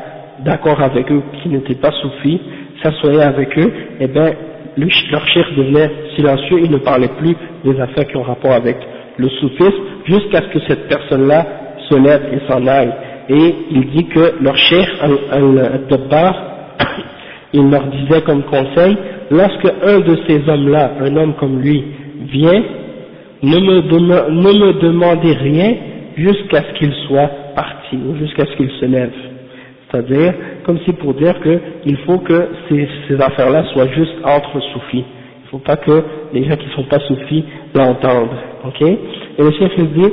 d'accord avec eux, qui n'était pas soufi, s'assoyait avec eux, eh bien leur cheikh devenait silencieux, il ne parlait plus des affaires qui ont rapport avec le soufisme, jusqu'à ce que cette personne-là se lève et s'en aille. Et il dit que leur cheikh Al-Dabbar, il leur disait comme conseil, lorsque un de ces hommes-là, un homme comme lui, vient, ne me demandez rien jusqu'à ce qu'il soit parti, ou jusqu'à ce qu'il se lève. C'est-à-dire, comme si pour dire qu'il faut que ces affaires-là soient juste entre soufis. Il ne faut pas que les gens qui ne sont pas soufis l'entendent. Ok? Et le chef il dit,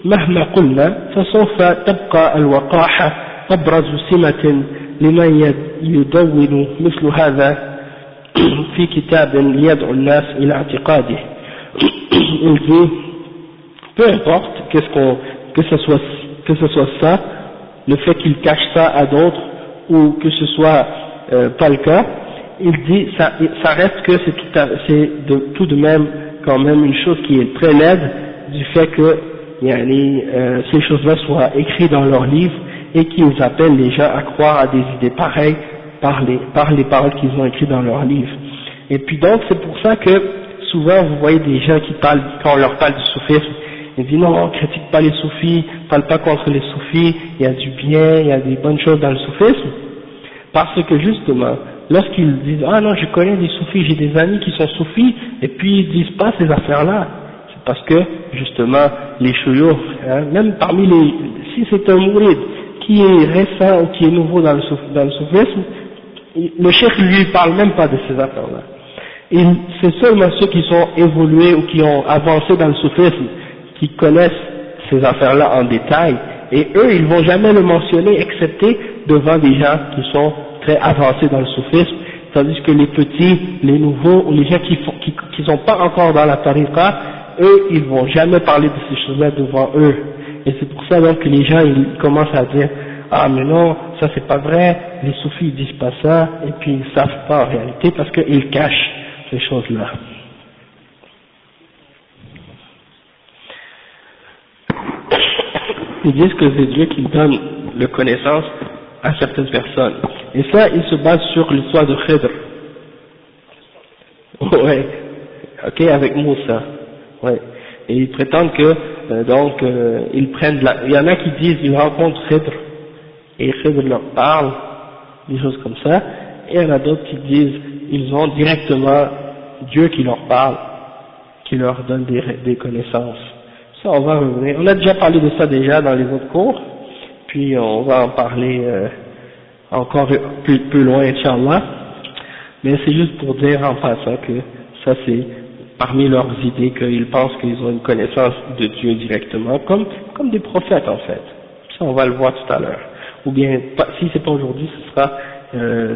مهما قلنا فسوف تبقى الوقاحة أبرز سمة لمن يدون مثل هذا في كتاب ليدعو الناس إلى اعتقاده. Il dit, peu importe que ce soit ça, le fait qu'il cache ça à d'autres, ou que ce soit pas le cas, il dit ça reste que c'est tout de même quand même une chose qui est très laide du fait que ces choses-là soient écrites dans leurs livres et qu'ils appellent les gens à croire à des idées pareilles par les paroles qu'ils ont écrites dans leurs livres. Et puis donc c'est pour ça que souvent vous voyez des gens qui parlent, quand on leur parle du soufisme, ils disent non, on critique pas les soufis, parle pas contre les soufis, il y a du bien, il y a des bonnes choses dans le soufisme, parce que justement, lorsqu'ils disent ah non je connais des soufis, j'ai des amis qui sont soufis, et puis ils disent pas ces affaires-là, c'est parce que justement les chouyours, même parmi si c'est un mourid qui est récent ou qui est nouveau dans le soufisme, le cheikh lui parle même pas de ces affaires-là. C'est seulement ceux qui sont évolués ou qui ont avancé dans le soufisme qui connaissent ces affaires-là en détail, et eux ils vont jamais le mentionner excepté devant des gens qui sont très avancés dans le soufisme, tandis que les petits, les nouveaux, ou les gens qui sont pas encore dans la tariqa, eux ils vont jamais parler de ces choses-là devant eux. Et c'est pour ça donc que les gens ils commencent à dire ah mais non, ça c'est pas vrai, les soufis ils disent pas ça, et puis ils savent pas en réalité parce qu'ils cachent ces choses-là. Ils disent que c'est Dieu qui donne la connaissance à certaines personnes. Et ça, ils se basent sur l'histoire de Khidr. Ouais, ok, avec Moussa. Ouais. Et ils prétendent que, ils prennent il y en a qui disent, ils rencontrent Khidr, et Khidr leur parle, des choses comme ça, et il y en a d'autres qui disent, ils ont directement Dieu qui leur parle, qui leur donne des connaissances. Ça, on va revenir. On a déjà parlé de ça déjà dans les autres cours, puis on va en parler encore plus loin, Inch'Allah, mais c'est juste pour dire en passant que ça c'est parmi leurs idées qu'ils pensent qu'ils ont une connaissance de Dieu directement, comme des prophètes en fait. Ça on va le voir tout à l'heure. Ou bien, si c'est pas aujourd'hui, ce sera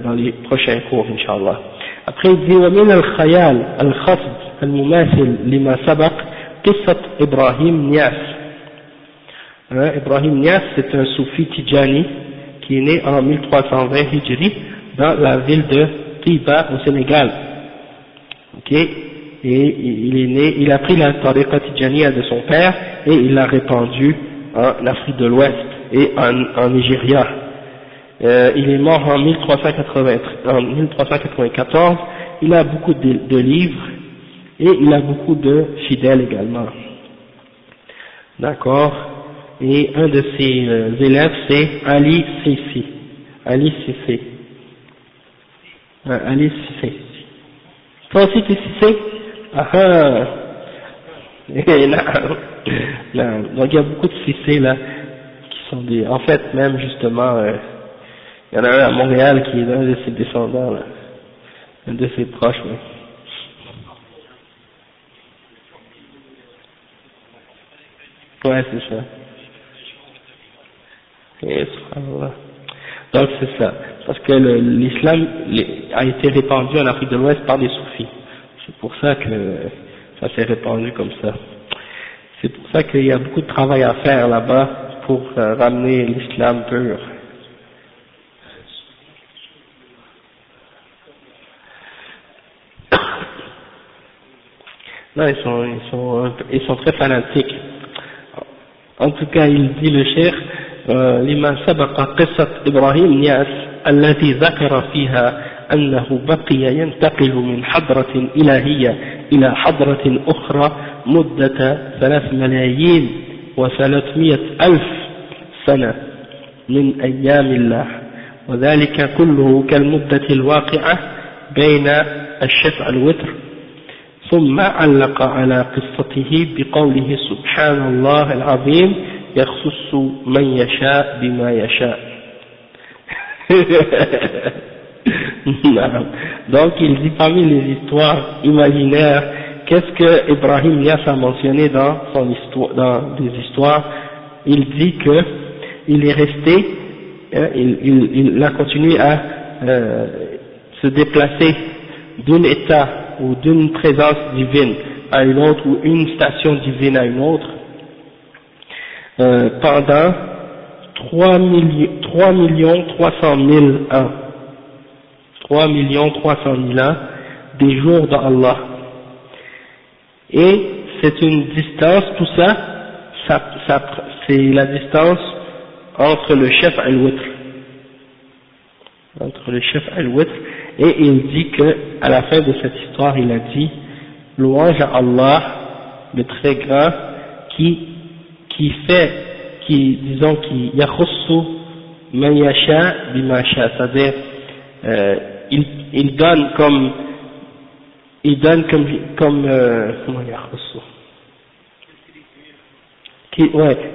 dans les prochains cours, Inch'Allah. Après il dit ومن الخيال الخفض المماثل لما سبق قصة إبراهيم نياس. Ibrahim Nias, c'est un soufi Tijani qui est né en 1320 Hijri dans la ville de Tiba au Sénégal. Ok, et il a pris la tariqa Tijaniya de son père et il l'a répandue en Afrique de l'Ouest et en Nigeria. Il est mort en 1394. Il a beaucoup de livres et il a beaucoup de fidèles également. D'accord. Et un de ses élèves c'est Ali Sissi. Ali Sissi. Ali Sissi. Toi aussi tu es Sissi? Ah ah. Non. Donc il y a beaucoup de Sissi là qui sont des. En fait même justement il y en a un à Montréal qui est un de ses descendants là, un de ses proches. Ouais. Ouais, c'est ça. Et, donc c'est ça, parce que l'islam a été répandu en Afrique de l'Ouest par des soufis. C'est pour ça que ça s'est répandu comme ça. C'est pour ça qu'il y a beaucoup de travail à faire là-bas pour ramener l'islam pur. Non, ils sont très fanatiques. En tout cas, il dit le cheikh لما سبق قصة إبراهيم نياس التي ذكر فيها أنه بقي ينتقل من حضرة إلهية إلى حضرة أخرى مدة 3,300,000 سنة من أيام الله، وذلك كله كالمدة الواقعة بين الشفع والوتر. ثم علق على قصته بقوله سبحان الله العظيم يخص من يشاء بما يشاء. Donc il dit parmi les histoires imaginaires, qu'est-ce que Ibrahim Niass a mentionné dans des histoires? Il dit que il est resté, il a continué à se déplacer d'un état ou d'une présence divine à une autre, ou une station divine à une autre, pendant 3,300,000 ans. 3,300,000 ans des jours d'Allah. Et c'est une distance, tout ça c'est la distance entre le chef et le witr. Entre le chef et le witr. Et il dit que, à la fin de cette histoire, il a dit, louange à Allah, le très grand, qui yakhussu man yasha bima sha, c'est-à-dire, il donne comme comment yakhussu,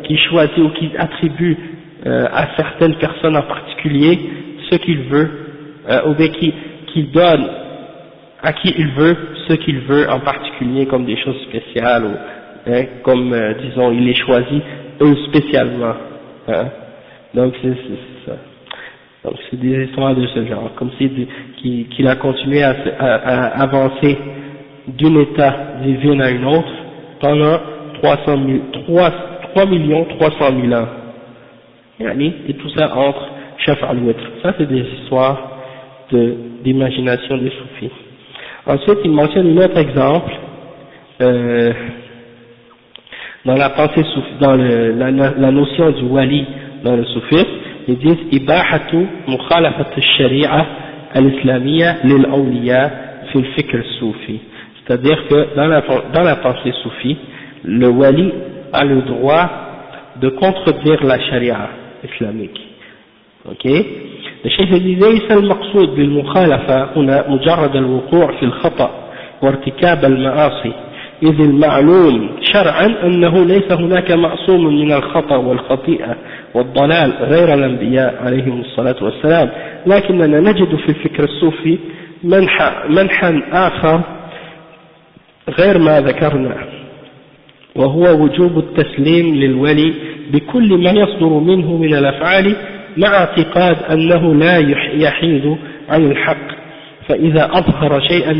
qui choisit ou qui attribue à certaines personnes en particulier ce qu'il veut, ou bien qui donne à qui il veut ce qu'il veut en particulier, comme des choses spéciales, ou comme disons il les choisit eux spécialement, donc c'est ça. Donc c'est des histoires de ce genre, comme si qu'il a continué à avancer d'un état divin à une autre pendant 3,300,000 ans, et tout ça entre Shaf al-Witr. Ça c'est des histoires d'imagination des soufis. Ensuite il mentionne un autre exemple dans la pensée soufie, dans la notion du wali dans le soufisme. Ils disent ibahatu mukhalafat al-shari'a al-islamiyya lil-awliya fi al-fikr soufi, c'est-à-dire que dans la pensée soufie, le wali a le droit de contredire la charia islamique. Ok? الشيخ ليس المقصود بالمخالفة هنا مجرد الوقوع في الخطأ وارتكاب المعاصي، إذ المعلوم شرعا أنه ليس هناك معصوم من الخطأ والخطيئة والضلال غير الأنبياء عليهم الصلاة والسلام، لكننا نجد في الفكر الصوفي منحا آخر غير ما ذكرنا، وهو وجوب التسليم للولي بكل ما يصدر منه من الأفعال مع اعتقاد أنه لا يحيد عن الحق، فإذا أظهر شيئا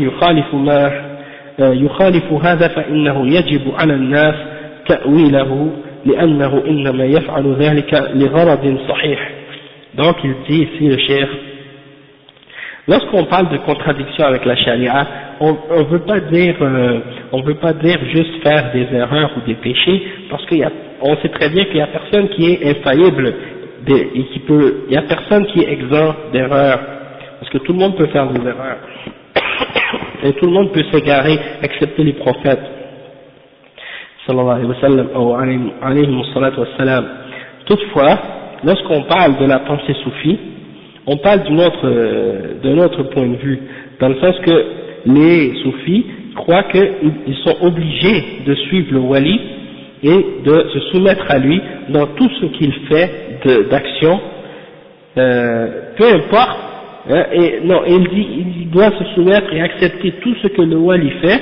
يخالف هذا فإنه يجب على الناس تأويله لأنه إنما يفعل ذلك لغرض صحيح. Donc il dit ici le cheikh, lorsqu'on parle de contradiction avec la charia, on veut pas dire juste faire des erreurs ou des péchés, parce on sait très bien qu'il y a personne qui est infaillible et il y a personne qui est exempt d'erreurs, parce que tout le monde peut faire des erreurs et tout le monde peut s'égarer excepté les prophètes sallallahu alayhi wa sallam ou alayhi wa sallam. Toutefois, lorsqu'on parle de la pensée soufie, on parle d'un autre point de vue, dans le sens que les soufis croient qu'ils sont obligés de suivre le wali et de se soumettre à lui dans tout ce qu'il fait d'action, peu importe, il dit il doit se soumettre et accepter tout ce que le wali fait,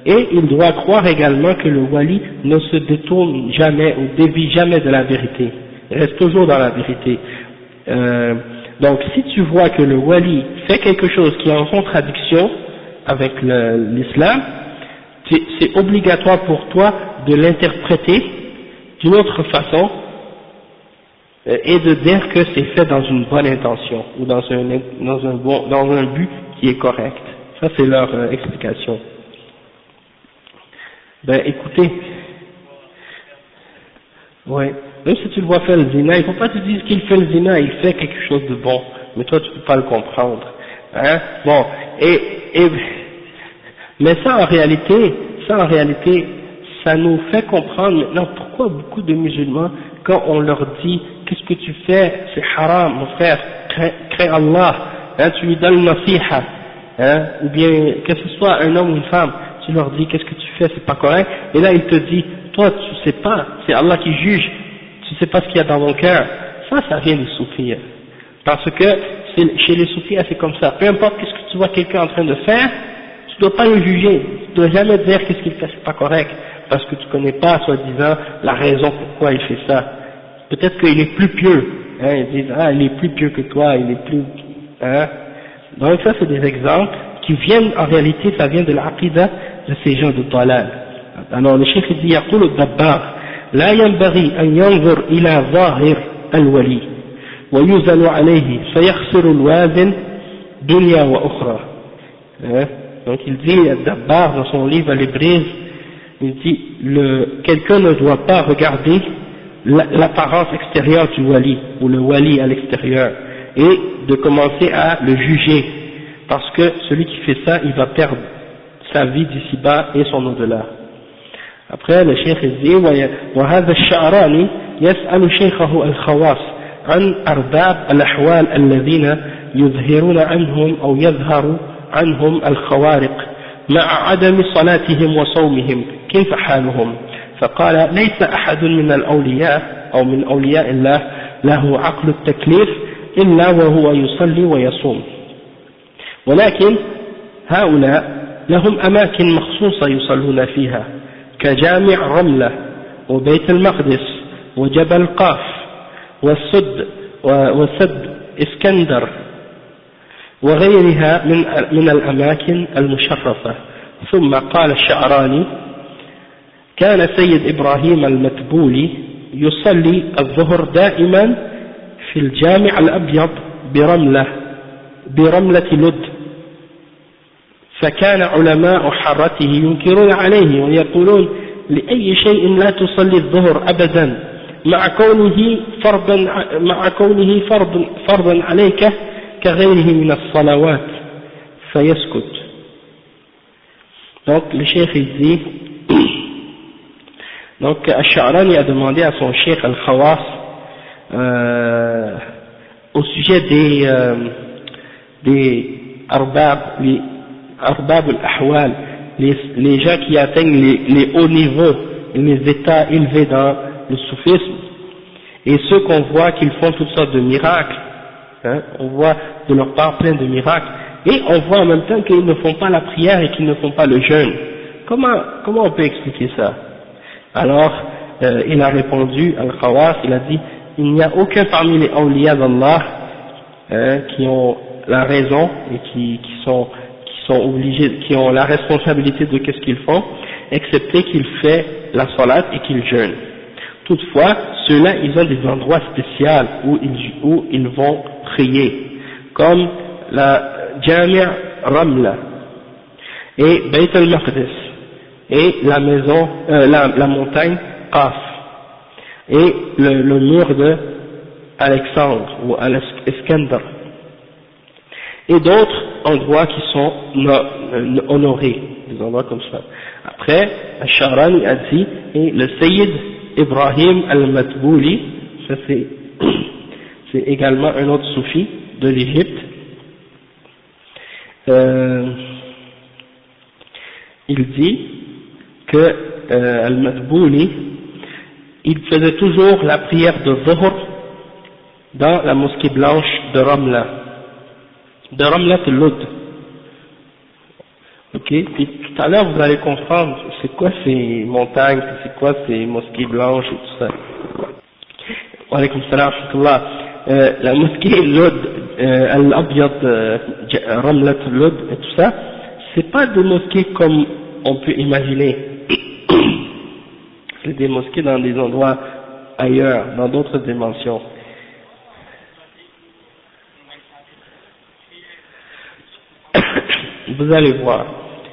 et il doit croire également que le wali ne se détourne jamais ou dévie jamais de la vérité, il reste toujours dans la vérité. Donc si tu vois que le wali fait quelque chose qui est en contradiction avec l'islam, c'est obligatoire pour toi de l'interpréter d'une autre façon et de dire que c'est fait dans une bonne intention ou dans un but qui est correct. Ça c'est leur explication. Ben écoutez, ouais, même si tu le vois faire le zina, il ne faut pas te dire qu'il fait le zina, il fait quelque chose de bon, mais toi tu ne peux pas le comprendre. Hein? Bon, mais ça en réalité, ça nous fait comprendre maintenant pourquoi beaucoup de musulmans, quand on leur dit qu'est-ce que tu fais, c'est haram, mon frère, crains Allah, hein, tu lui donnes nasiha, hein, ou bien que ce soit un homme ou une femme, tu leur dis qu'est-ce que tu fais, c'est pas correct, et là il te dit, toi tu sais pas, c'est Allah qui juge, tu sais pas ce qu'il y a dans mon cœur. Ça vient des soufis, parce que chez les soufis c'est comme ça, peu importe qu'est-ce que tu vois quelqu'un en train de faire, tu dois pas le juger, tu dois jamais dire qu'est-ce qu'il fait, c'est pas correct, parce que tu connais pas, soi-disant, la raison pourquoi il fait ça. Peut-être qu'il est plus pieux, hein, ils disent, il est plus pieux que toi, il est plus, hein. Donc ça c'est des exemples qui viennent, en réalité, ça vient de l'aqida de ces gens de dalal. Alors le cheikh dit, يقول الدباغ لا ينبغي أن ينظر إلى ظاهر الولي ويوزن عليه فيخسر الوازن دنيا وأخرى. Donc il dit, Dabbar dans son livre Al-Ibriz, il dit, quelqu'un ne doit pas regarder l'apparence extérieure du wali, ou le wali à l'extérieur, et de commencer à le juger, parce que celui qui fait ça, il va perdre sa vie d'ici-bas et son au-delà. Après, le cheikh dit, وهذا الشعراني يسأل شيخه الخواص عن أرباب الأحوال الذين يظهرون عنهم أو يظهر عنهم الخوارق مع عدم صلاتهم وصومهم كيف حالهم؟ فقال ليس أحد من الأولياء أو من أولياء الله له عقل التكليف إلا وهو يصلي ويصوم، ولكن هؤلاء لهم أماكن مخصوصة يصلون فيها كجامع رملة وبيت المقدس وجبل قاف وسد اسكندر وغيرها من الأماكن المشرفة. ثم قال الشعراني كان سيد إبراهيم المتبولي يصلي الظهر دائما في الجامع الأبيض برملة لد، فكان علماء حرته ينكرون عليه ويقولون لأي شيء لا تصلي الظهر أبدا مع كونه فرضا عليك كغيره من الصلوات فيسكت. Donc le cheikh il dit, donc Al-Sha'rani a demandé à son cheikh Al-Khawas au sujet des arbab, les arbab al-ahwal, les gens qui atteignent les hauts niveaux, les états élevés dans le soufisme, et ceux qu'on voit qu'ils font toutes sortes de miracles, hein, on voit de leur part plein de miracles, et on voit en même temps qu'ils ne font pas la prière et qu'ils ne font pas le jeûne. Comment on peut expliquer ça? Alors, il a répondu, Al-Khawas, il a dit, il n'y a aucun parmi les awliya d'Allah qui ont la raison et qui sont obligés, qui ont la responsabilité de qu'est-ce qu'ils font, excepté qu'ils font la salat et qu'ils jeûnent. Toutefois, ceux-là, ils ont des endroits spéciaux où ils vont prier, comme la Jami' Ramla et Bayt al-Maqdis et la maison, la montagne Qaf et le mur de Alexandre ou Al-Iskandar et d'autres endroits qui sont honorés, des endroits comme ça. Après, Al-Sha'rani a dit, et le Sayyid Ibrahim al-Matbouli, ça c'est également un autre soufi de l'Égypte, il dit que al-Matbouli, il faisait toujours la prière de Dhuhr dans la mosquée blanche de Ramla Lud. Ok, puis tout à l'heure vous allez comprendre c'est quoi ces montagnes, c'est quoi ces mosquées blanches et tout ça. Wa alaykum salam wa rahmatullah. La mosquée Lud, Al-Abyad, Ramla Lud et tout ça, c'est pas des mosquées comme on peut imaginer. C'est des mosquées dans des endroits ailleurs, dans d'autres dimensions. Vous allez voir,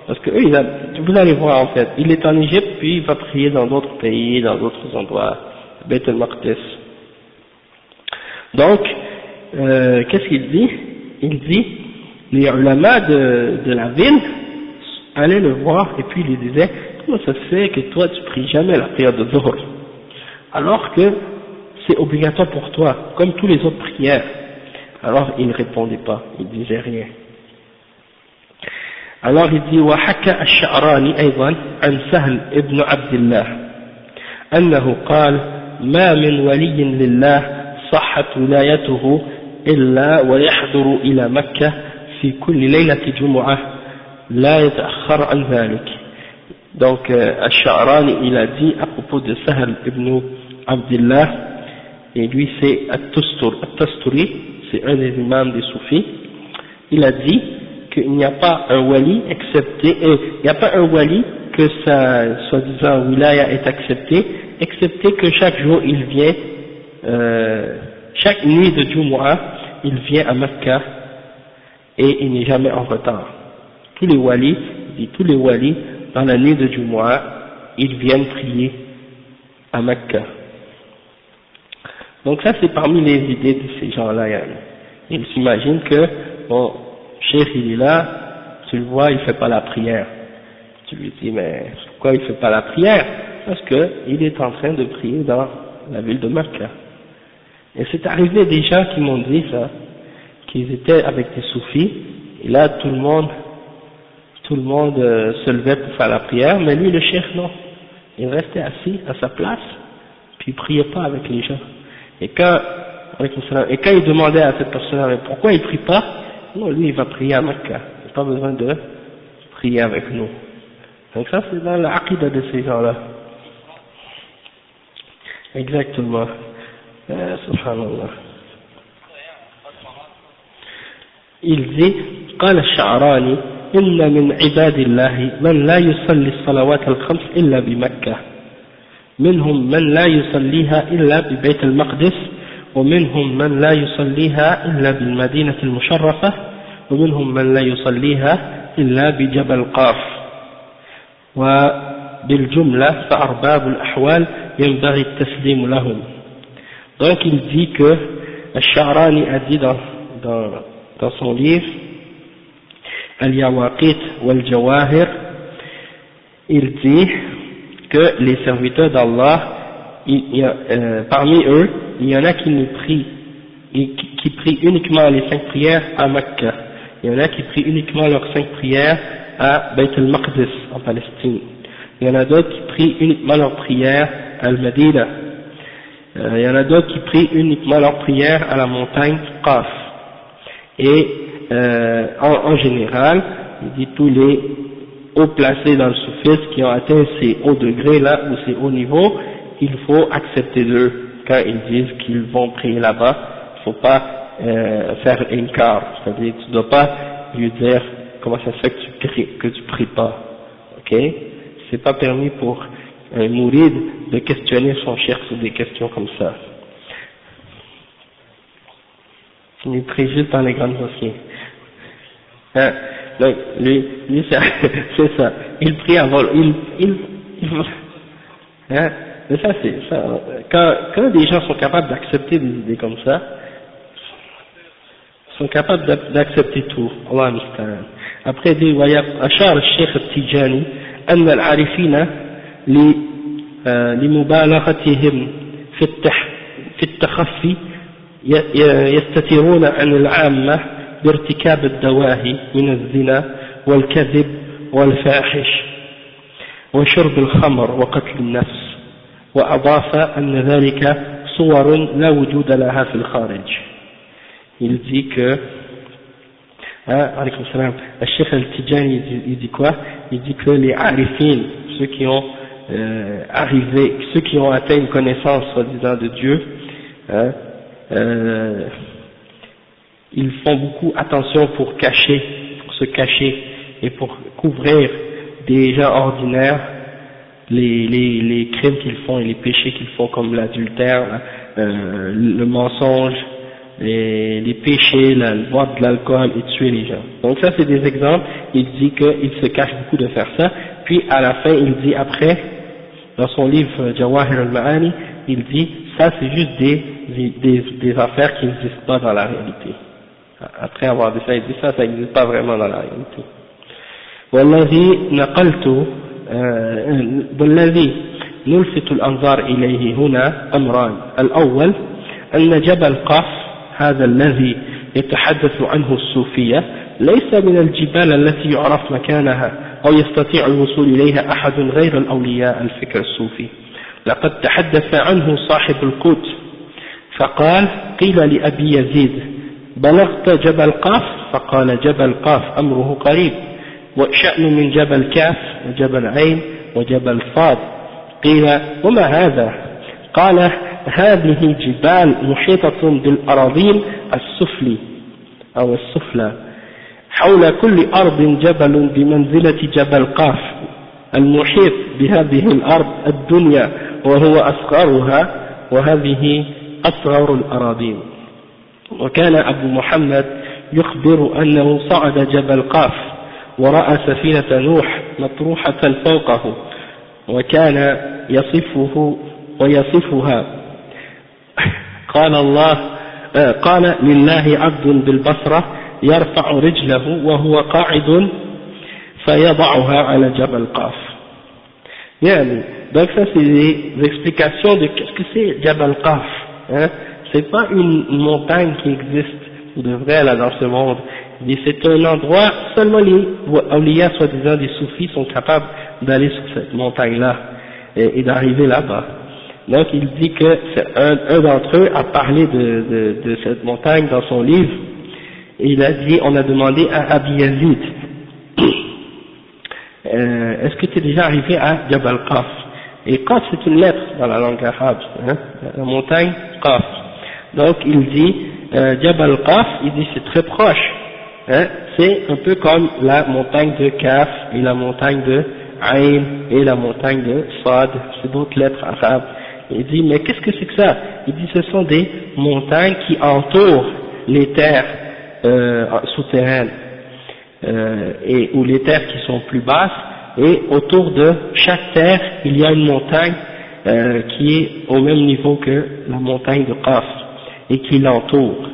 parce que vous allez voir en fait, il est en Égypte puis il va prier dans d'autres pays, dans d'autres endroits, Bayt al-Maqdis. Donc, qu'est-ce qu'il dit? Il dit, les ulama de la ville allaient le voir et puis il lui disaient, comment ça se fait que toi tu pries jamais la prière de Dhuhr, alors que c'est obligatoire pour toi, comme tous les autres prières. Alors il ne répondait pas, il disait rien. Alors il dit وحكى الشعراني أيضا عن سهل ابن عبد الله أنه قال ما من ولي لله صحت ولايته إلا ويحضر إلى مكة في كل ليلة جمعة لا يتأخر عن ذلك. Donc Al-Sha'rani il a dit à propos de Sahl ibn Abdillah, et lui c'est At-Tasturi, c'est un des imams des soufis, il a dit qu'il n'y a pas un wali excepté, il n'y a pas un wali que sa soi-disant wilaya est acceptée, excepté que chaque jour il vient, chaque nuit de Jumu'ah, il vient à Mecca et il n'est jamais en retard. Tous les walis, dans la nuit de Jumu'ah, ils viennent prier à Mecca. Donc ça c'est parmi les idées de ces gens-là. Ils s'imaginent que, bon, Cheikh il est là, tu le vois, il fait pas la prière. Tu lui dis, mais pourquoi il fait pas la prière? Parce que il est en train de prier dans la ville de Mecca. Et c'est arrivé des gens qui m'ont dit ça, qu'ils étaient avec des soufis, et là tout le monde se levait pour faire la prière, mais lui le cheikh non, il restait assis à sa place, puis il priait pas avec les gens. Et quand il demandait à cette personne, mais pourquoi il prie pas? Non, lui il va prier à Mecca, il n'a pas besoin de prier avec nous. Donc ça c'est dans l'aqida de ces gens-là. Exactement. Subhanallah. Il dit, قال الشعراني إن من عباد الله من لا يصلي الصلوات الخمس إلا بمكة، منهم من لا يصليها إلا ببيت المقدس، ومنهم من لا يصليها إلا بالمدينة المشرفة، ومنهم من لا يصليها إلا بجبل قاف، وبالجملة فأرباب الأحوال ينبغي التسليم لهم. Donc il dit que Al-Sha'rani a dit dans son livre Al-Yawaqit wal-Jawahir, il dit que les serviteurs d'Allah, parmi eux, il y en a qui prient uniquement les 5 prières à Mecca, il y en a qui prient uniquement leurs 5 prières à Bayt al-Maqdis en Palestine, il y en a d'autres qui prient uniquement leurs prières à Al-Madina, Il y en a d'autres qui prient uniquement leur prière à la montagne Qaf. Et en général, il dit tous les hauts placés dans le soufisme qui ont atteint ces hauts degrés là ou ces hauts niveaux, il faut accepter d'eux quand ils disent qu'ils vont prier là-bas. Il ne faut pas faire inkar, c'est-à-dire tu ne dois pas lui dire comment ça se fait que tu pries pas, ok? C'est pas permis pour un mouride de questionner son cheikh sur des questions comme ça. Il prie juste dans les grandes mosquées. Hein? Donc, lui c'est ça. Il prie avant, hein? Mais ça c'est ça. Quand des gens sont capables d'accepter des idées comme ça, sont capables d'accepter tout. Allah musta'an. Après il dit وأشار الشيخ التيجاني أن العارفين لمبالغتهم في التخفي يستترون عن العامة بارتكاب الدواهي من الزنا والكذب والفاحش وشرب الخمر وقتل النفس، وأضاف أن ذلك صور لا وجود لها في الخارج. Il dit que alaykoum salam, le Cheikh Al-Tijani il dit quoi? Il dit que les arifin, ceux qui ont ceux qui ont atteint une connaissance soi-disant de Dieu, ils font beaucoup attention pour se cacher et pour couvrir des gens ordinaires les crimes qu'ils font et les péchés qu'ils font, comme l'adultère, le mensonge, les péchés, boire de l'alcool et tuer les gens. Donc ça c'est des exemples. Il dit qu'il se cache beaucoup de faire ça, puis à la fin il dit après, dans son livre Jawahir al-Ma'ani, il dit ça c'est juste des affaires qui n'existent pas dans la réalité. Après avoir dit ça, il dit ça n'existe pas vraiment dans la réalité. والذي نلفت الأنظار إليه هنا أمران. الأول أن جبل قاف هذا الذي يتحدث عنه الصوفية ليس من الجبال التي يعرف مكانها أو يستطيع الوصول إليها أحد غير الأولياء الفكر الصوفي. لقد تحدث عنه صاحب القوت فقال قيل لأبي يزيد بلغت جبل قاف؟ فقال جبل قاف أمره قريب، وشأن من جبل كاف وجبل عين وجبل صاد. قيل وما هذا؟ قال هذه جبال محيطة بالأراضين السفلي أو السفلى، حول كل أرض جبل بمنزلة جبل قاف المحيط بهذه الأرض الدنيا وهو أصغرها، وهذه أصغر الأراضين. وكان أبو محمد يخبر أنه صعد جبل قاف ورأى سفينة نوح مطروحة فوقه، وكان يصفها قال لله عبد بالبصرة يرفع رجله وهو قاعد فيضعها على جبل قاف. يعني donc ça c'est des explications de qu'est-ce que c'est Jabal Qaf, hein? C'est pas une montagne qui existe ou de vrai là dans ce monde, mais c'est un endroit seulement les awliya soi-disant des soufis sont capables d'aller sur cette montagne là et d'arriver là-bas. Donc il dit que un d'entre eux a parlé de cette montagne dans son livre, et il a dit, on a demandé à Abi Yazid est-ce que tu es déjà arrivé à Jabal Qaf? Et Qaf c'est une lettre dans la langue arabe, hein, la montagne Qaf. Donc il dit Jabal Qaf, il dit c'est très proche, hein, c'est un peu comme la montagne de Kaf et la montagne de Ain et la montagne de Sad, c'est d'autres lettres arabes. Il dit mais qu'est-ce que c'est que ça? Il dit ce sont des montagnes qui entourent les terres souterraines et ou les terres qui sont plus basses, et autour de chaque terre il y a une montagne qui est au même niveau que la montagne de Qaf et qui entoure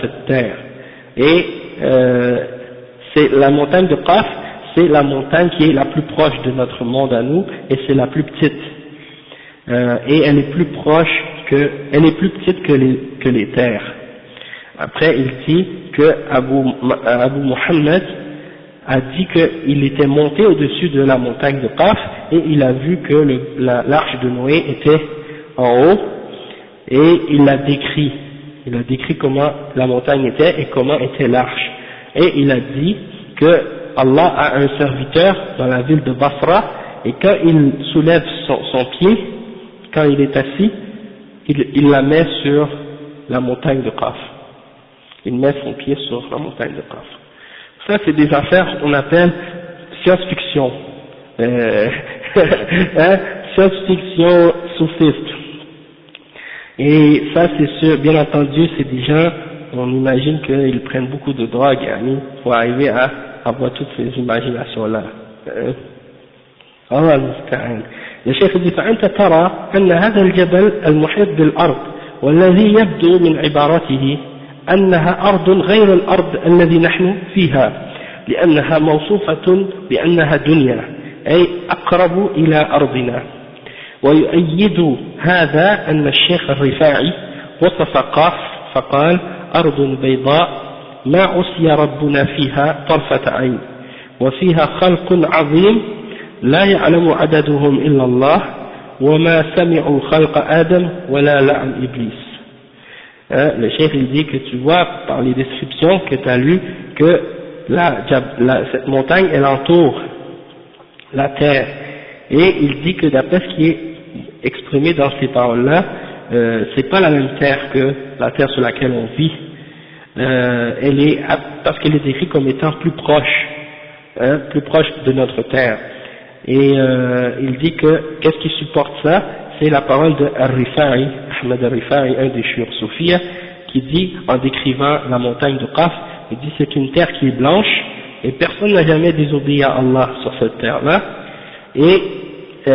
cette terre. Et c'est la montagne de Qaf, c'est la montagne qui est la plus proche de notre monde à nous, et c'est la plus petite. Et elle est plus petite que les terres. Après il dit que Abu Muhammad a dit qu'il était monté au-dessus de la montagne de Qaf et il a vu que l'arche de Noé était en haut et il a décrit comment la montagne était et comment était l'arche. Et il a dit que Allah a un serviteur dans la ville de Basra, et quand il soulève son pied, quand il est assis, il la met sur la montagne de Qaf. Il met son pied sur la montagne de Qaf. Ça, c'est des affaires qu'on appelle science-fiction. Science-fiction soufiste. Et ça, c'est sûr, bien entendu, c'est des gens, on imagine qu'ils prennent beaucoup de drogue, pour arriver à avoir toutes ces imaginations-là. الله المستعان. يا شيخ دي فأنت ترى أن هذا الجبل المحيط بالأرض والذي يبدو من عبارته أنها أرض غير الأرض الذي نحن فيها لأنها موصوفة بأنها دنيا أي أقرب إلى أرضنا. ويؤيد هذا أن الشيخ الرفاعي وصف قاف فقال أرض بيضاء ما عصي ربنا فيها طرفة عين وفيها خلق عظيم لا يعلم عددهم إلا الله وما سمعوا خلق آدم ولا لعن إبليس. Le cheikh il dit que tu vois par les descriptions que tu as lues que cette montagne elle entoure la terre, et il dit que d'après ce qui est exprimé dans ces paroles-là, c'est pas la même terre que la terre sur laquelle on vit, parce qu'elle est décrite comme étant plus proche de notre terre. Et il dit que qu'est-ce qui supporte ça? C'est la parole de Al-Rifa'i, Ahmed Al-Rifa'i, un des chouïrs soufis, qui dit, en décrivant la montagne de Qaf, il dit c'est une terre qui est blanche, et personne n'a jamais désobéi à Allah sur cette terre-là, et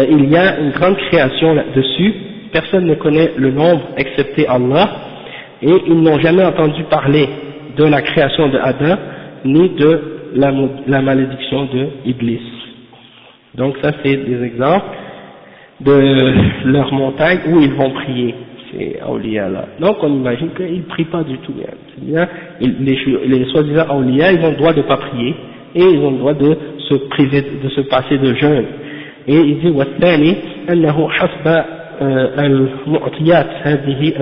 il y a une grande création là-dessus, personne ne connaît le nombre excepté Allah, et ils n'ont jamais entendu parler de la création de Adam, ni de la malédiction de Iblis. Donc ça c'est des exemples de leur montagne où ils vont prier, ces awliya là. Donc on imagine qu'ils ne prient pas du tout. C'est bien, les soi-disant awliya, ils ont le droit de ne pas prier, et ils ont le droit de se priver, de se passer de jeûne. Et il dit والثاني أنه حسب المعطيات هذه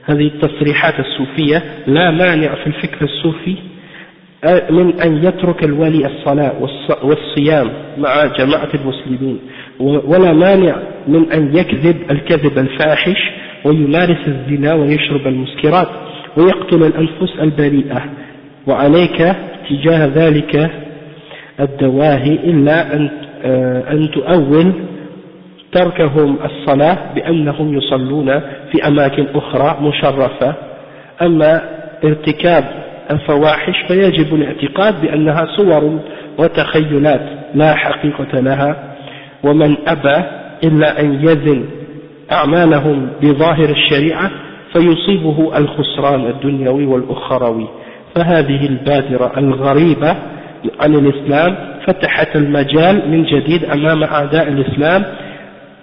التصريحات الصوفية لا مانع في الفكر الصوفي من أن يترك الولي الصلاة والصيام مع جماعة المسلمين، ولا مانع من أن يكذب الكذب الفاحش ويمارس الزنا ويشرب المسكرات ويقتل الأنفس البريئة، وعليك تجاه ذلك الدواهي إلا أن تؤول تركهم الصلاة بأنهم يصلون في أماكن أخرى مشرفة، أما ارتكاب الفواحش فيجب الاعتقاد بأنها صور وتخيلات لا حقيقة لها، ومن أبى إلا أن يزن أعمالهم بظاهر الشريعة فيصيبه الخسران الدنيوي والأخروي. فهذه البادرة الغريبة عن الإسلام فتحت المجال من جديد أمام أعداء الإسلام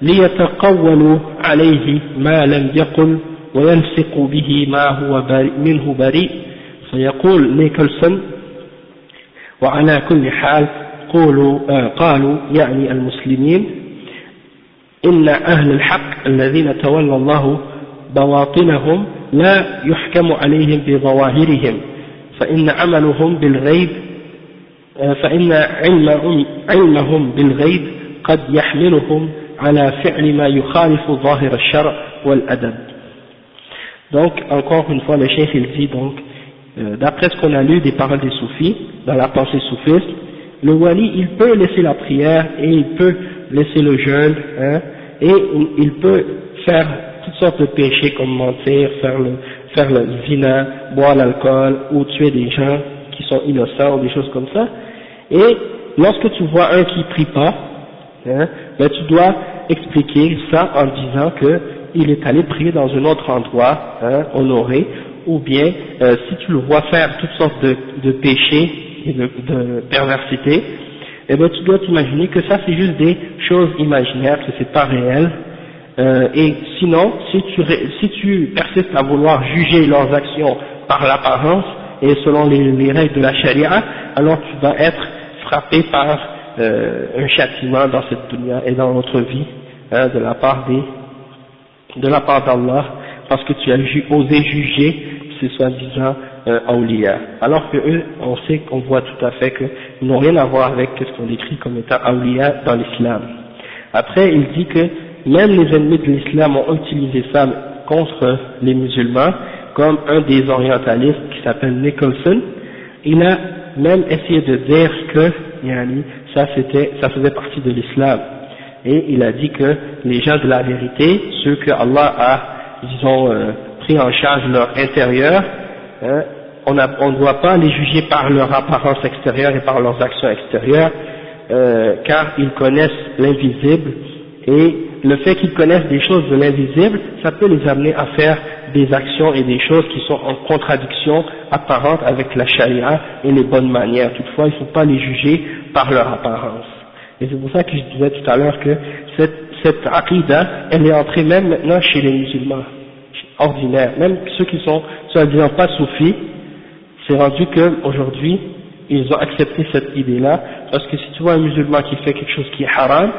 ليتقولوا عليه ما لم يقل ويلصقوا به ما هو منه بريء. فيقول نيكلسون وعلى كل حال قالوا يعني المسلمين إن أهل الحق الذين تولى الله بواطنهم لا يحكم عليهم بظواهرهم، فإن علمهم بالغيب قد يحملهم على فعل ما يخالف ظاهر الشرع والأدب. Donc encore une fois le cheikh il dit donc d'après ce qu'on a lu des paroles des soufis dans la pensée soufiste, le wali il peut laisser la prière et il peut laisser le jeûne, et il peut faire toutes sortes de péchés comme mentir, faire le zina, boire l'alcool ou tuer des gens qui sont innocents ou des choses comme ça. Et lorsque tu vois un qui prie pas, ben tu dois expliquer ça en disant que il est allé prier dans un autre endroit, honoré, ou bien si tu le vois faire toutes sortes de péchés et de perversité, eh ben tu dois t'imaginer que ça c'est juste des choses imaginaires, que c'est pas réel, et sinon si tu persistes à vouloir juger leurs actions par l'apparence et selon les règles de la charia, alors tu vas être frappé par un châtiment dans cette dunya et dans notre vie, de la part de la part d'Allah parce que tu as osé juger ces soi-disant awliya. Alors que eux, on voit tout à fait qu'ils n'ont rien à voir avec ce qu'on décrit comme étant awliya dans l'islam. Après, il dit que même les ennemis de l'islam ont utilisé ça contre les musulmans, comme un des orientalistes qui s'appelle Nicholson. Il a même essayé de dire que ça faisait partie de l'islam. Et il a dit que les gens de la vérité, ceux que Allah a, disons, pris en charge leur intérieur, on ne doit pas les juger par leur apparence extérieure et par leurs actions extérieures, car ils connaissent l'invisible, et le fait qu'ils connaissent des choses de l'invisible, ça peut les amener à faire des actions et des choses qui sont en contradiction apparente avec la charia et les bonnes manières. Toutefois, il ne faut pas les juger par leur apparence. Et c'est pour ça que je disais tout à l'heure que cette aqidah, elle est entrée même maintenant chez les musulmans ordinaires, même ceux qui sont soi-disant pas soufis. C'est rendu qu'aujourd'hui, ils ont accepté cette idée-là, parce que si tu vois un musulman qui fait quelque chose qui est haram,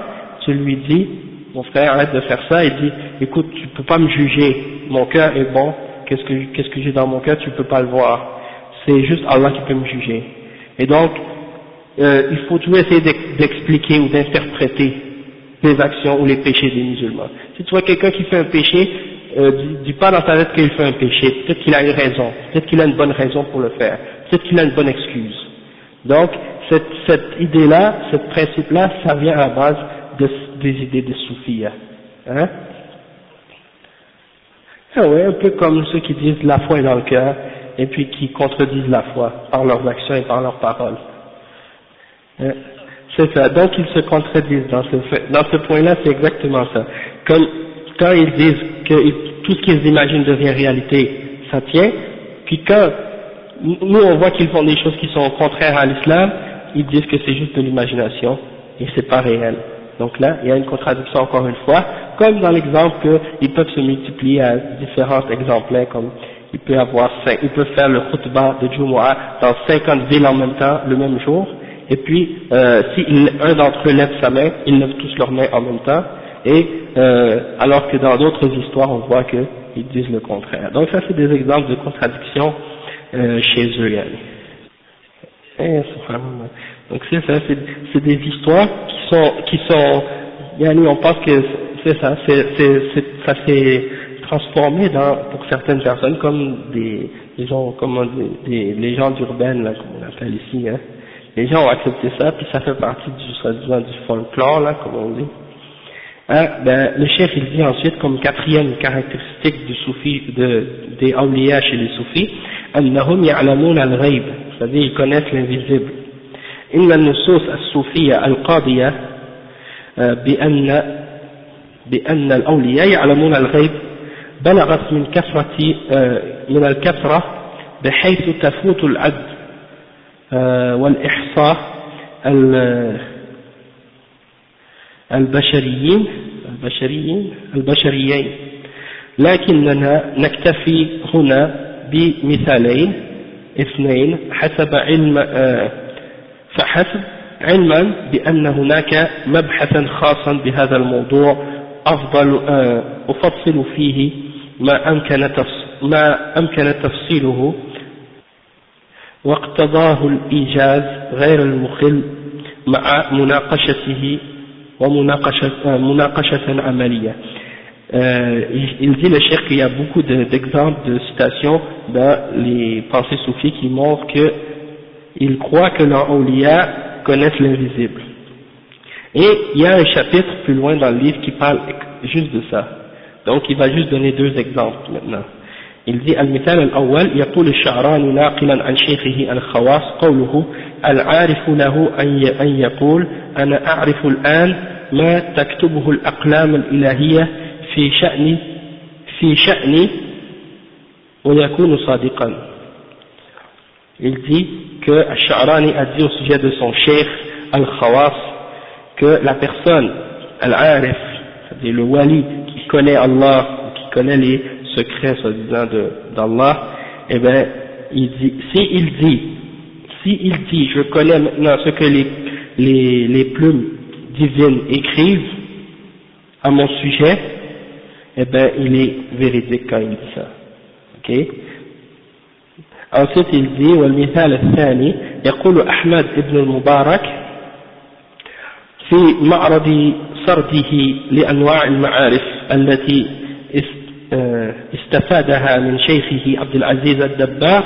tu lui dis, mon frère, arrête de faire ça, il dit, écoute, tu peux pas me juger, mon cœur est bon, qu'est-ce que j'ai dans mon cœur, tu peux pas le voir, c'est juste Allah qui peut me juger. Et donc, il faut toujours essayer d'expliquer ou d'interpréter les actions ou les péchés des musulmans. Si tu vois quelqu'un qui fait un péché, dis pas dans ta tête qu'il fait un péché, peut-être qu'il a une raison, peut-être qu'il a une bonne raison pour le faire, peut-être qu'il a une bonne excuse. Donc, cette idée-là, ce principe-là, ça vient à la base des idées des soufis. Hein? Ah ouais, un peu comme ceux qui disent la foi est dans le cœur, et puis qui contredisent la foi par leurs actions et par leurs paroles. C'est ça, donc ils se contredisent dans ce point-là, c'est exactement ça. Comme quand ils disent que tout ce qu'ils imaginent devient réalité, ça tient, puis quand nous on voit qu'ils font des choses qui sont contraires à l'islam, ils disent que c'est juste de l'imagination et c'est pas réel. Donc là, il y a une contradiction encore une fois, comme dans l'exemple qu'ils peuvent se multiplier à différents exemplaires, comme il peut faire le khutbah de Jumu'ah dans 50 villes en même temps, le même jour, et puis si un d'entre eux lève sa main, ils lèvent tous leurs mains en même temps, et alors que dans d'autres histoires on voit qu'ils disent le contraire. Donc ça c'est des exemples de contradictions chez eux. Donc c'est ça, c'est des histoires qui sont on pense que c'est ça, ça s'est transformé pour certaines personnes comme des légendes urbaines là, comme on appelle ici. Hein. Les gens ont accepté ça, puis ça fait partie du folklore là, comme on dit. Le chef il dit ensuite comme quatrième caractéristique du soufi, des awliya chez les soufis, annahum ya'lamun al-ghayb, c'est-à-dire ils connaissent l'invisible. إن النصوص الصوفية القاضية بأن الأولياء يعلمون الغيب بلغت من الكثرة بحيث تفوت العد والإحصاء البشريين لكننا نكتفي هنا بمثالين اثنين فحسب علما بأن هناك مبحثا خاصا بهذا الموضوع أفصل فيه ما أمكن تفصيله واقتضاه الإيجاز غير المخل مع مناقشته ومناقشة عملية. Il dit le cheikh qu'il y a beaucoup d'exemples de citations dans les pensées soufis qui montrent que ils croient que leurs awliya connaissent l'invisible. Et il y a un chapitre plus loin dans le livre qui parle juste de ça. Donc il va juste donner deux exemples maintenant. Il dit المثال الأول يقول الشعراني ناقلا عن شيخه الخواص قوله العارف له أن يقول أنا أعرف الآن ما تكتبه الأقلام الإلهية في شأني ويكون صادقا. Il dit que Al-Sha'rani a dit au sujet de son cheikh Al-Khawas que la personne, Al-Arif, c'est-à-dire le wali qui connaît Allah, qui connaît les secrets soi-disant d'Allah, eh bien, il dit, s'il dit, je connais maintenant ce que les plumes divines écrivent à mon sujet, eh ben il est véridique quand il dit ça. Ok. Ensuite il dit والمثال الثاني يقول أحمد ابن المبارك في معرض سرده لأنواع المعارف التي استفادها من شيخه عبد العزيز الدباغ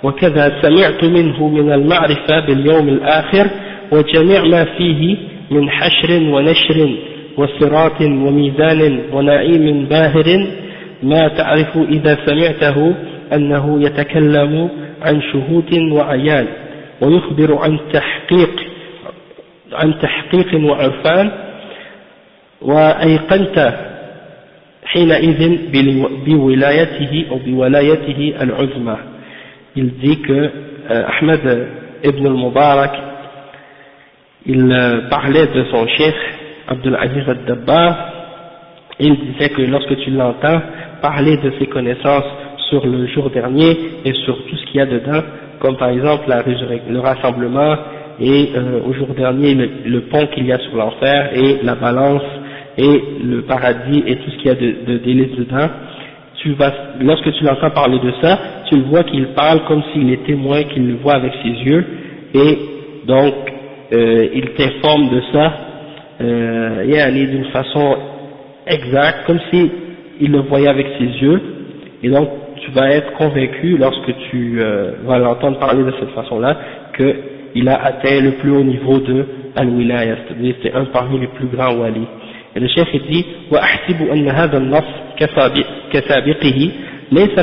وكذا سمعت منه من المعرفة باليوم الآخر وجميع ما فيه من حشر ونشر وصراط وميزان ونعيم باهر ما تعرف إذا سمعته أنه يتكلم عن شهود وعيان ويخبر عن تحقيق وعرفان وأيقنت حينئذ بولايته أو بولايته العظمى. Il dit que Ahmed ibn al-Mubarak il parlait de son cheikh Abdul Aziz al-Dabbar. Il disait que lorsque tu l'entends parler de ses connaissances sur le jour dernier et sur tout ce qu'il y a dedans, comme par exemple le rassemblement et au jour dernier le pont qu'il y a sur l'enfer et la balance et le paradis et tout ce qu'il y a de délices dedans, lorsque tu l'entends parler de ça, tu le vois qu'il parle comme s'il est témoin, qu'il le voit avec ses yeux, et donc il t'informe de ça d'une façon exacte, comme s'il le voyait avec ses yeux, et donc tu vas être convaincu lorsque tu vas l'entendre parler de cette façon-là qu'il a atteint le plus haut niveau de al-wilaya, c'est-à-dire c'est un parmi les plus grands wali. Et le chef dit وأحسب أن هذا النص كسابقه ليس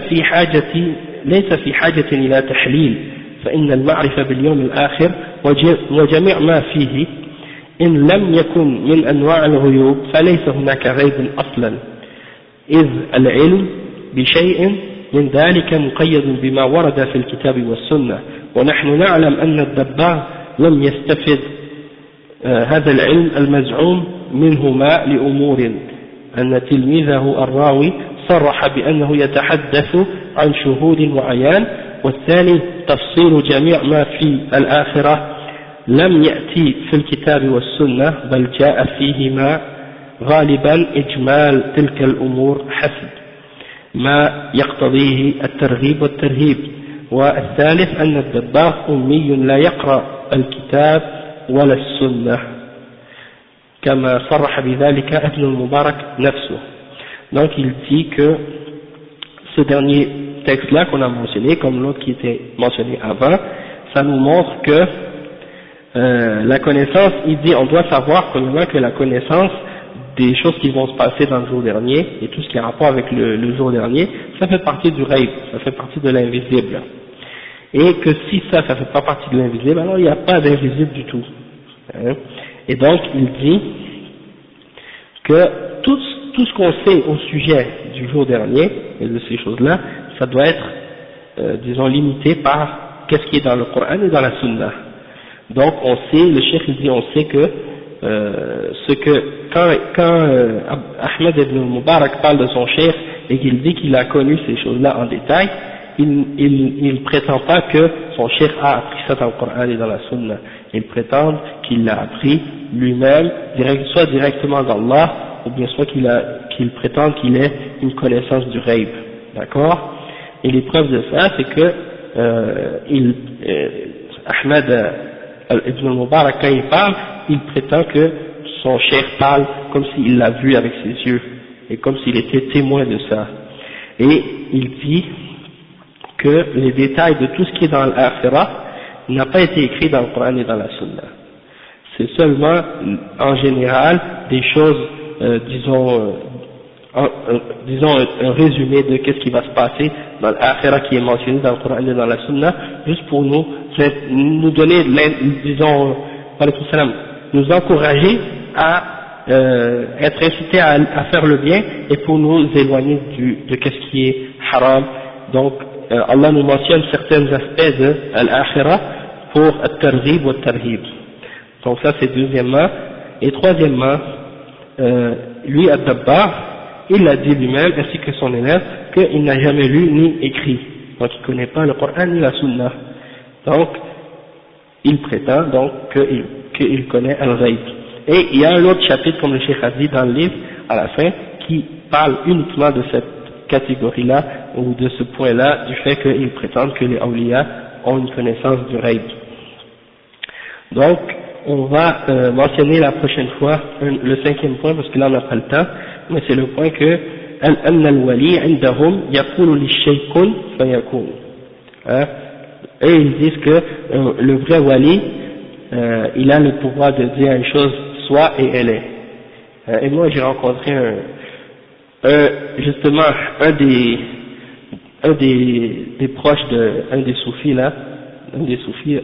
في حاجة إلى تحليل فإن المعرفة باليوم الآخر وجميع ما فيه إن لم يكن من أنواع الغيوب فليس هناك غيب أصلا إذ العلم بشيء من ذلك مقيد بما ورد في الكتاب والسنة ونحن نعلم أن الدباغ لم يستفد هذا العلم المزعوم منهما لأمور أن تلميذه الراوي صرح بأنه يتحدث عن شهود وعيان والثاني تفصيل جميع ما في الآخرة لم يأتي في الكتاب والسنة بل جاء فيهما غالبا إجمال تلك الأمور حسب ما يقتضيه الترغيب والترهيب والثالث أن الدباغ أمي لا يقرأ الكتاب ولا السنة كما صرح بذلك ابن المبارك نفسه. Donc il dit que ce dernier texte-là qu'on a mentionné, comme l'autre qui était mentionné avant, ça nous montre que la connaissance, il dit on doit savoir premièrement que la connaissance des choses qui vont se passer dans le jour dernier et tout ce qui a rapport avec le jour dernier, ça fait partie du rêve, ça fait partie de l'invisible. Et que si ça fait pas partie de l'invisible, alors il n'y a pas d'invisible du tout. Hein. Et donc il dit que tout ce qu'on sait au sujet du jour dernier et de ces choses-là, ça doit être, disons, limité par qu'est-ce qui est dans le Coran et dans la Sunna. Donc on sait, le cheikh il dit, on sait que quand Ahmed ibn Mubarak parle de son cheikh et qu'il dit qu'il a connu ces choses-là en détail, il prétend pas que son cheikh a appris ça dans le Coran et dans la Sunna. Il prétend qu'il l'a appris lui-même, soit directement d'Allah, ou bien soit qu'il prétend qu'il ait une connaissance du ghaib. D'accord? Et les preuves de ça, c'est que Ahmed ibn Mubarak, quand il parle, il prétend que son cheikh parle comme s'il l'a vu avec ses yeux, et comme s'il était témoin de ça. Et il dit que les détails de tout ce qui est dans l'Akhirah n'a pas été écrit dans le Coran et dans la Sunna. C'est seulement, en général, des choses, disons un résumé de qu'est-ce qui va se passer dans l'Akhirah qui est mentionné dans le Coran et dans la Sunna, juste pour nous donner, disons, nous encourager à être incités à faire le bien et pour nous éloigner de qu'est-ce qui est haram. Donc Allah nous mentionne certains aspects de l'Akhirah pour al-targhib ou al-tarhib. Donc ça c'est deuxièmement. Et troisièmement, lui Ad-Dabbar, il a dit lui-même ainsi que son élève qu'il n'a jamais lu ni écrit, donc il ne connaît pas le Coran ni la Sunna. Donc il prétend donc qu'il connaît Al-Ghaib. Et il y a un autre chapitre, comme le Cheikh a dit dans le livre, à la fin, qui parlent uniquement de cette catégorie-là, ou de ce point-là, du fait qu'ils prétendent que les awliya ont une connaissance du ghaib. Donc, on va mentionner la prochaine fois le cinquième point, parce que là on n'a pas le temps, mais c'est le point que أن الولي عندهم يقول للشيء كن فيكون. Et ils disent que le vrai wali, il a le pouvoir de dire une chose soit et elle est. Et moi j'ai rencontré justement un des proches de un des soufis là, un des soufis,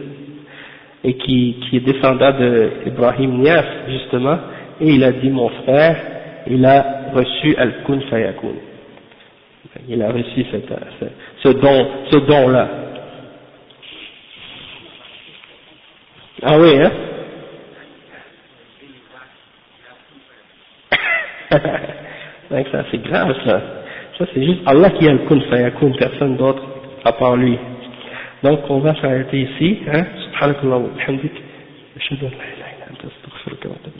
et qui est descendant de Ibrahim Nias justement, et il a dit mon frère, il a reçu al-kun fayakun. Il a reçu ce don là. Ah oui, hein? Donc ça c'est grave ça. Ça c'est juste Allah qui a al-kun fayakun, personne d'autre à part lui. Donc on va s'arrêter ici, hein? Subhanakallah wa bihamdik, ashhadu an la ilaha illa anta astaghfiruka.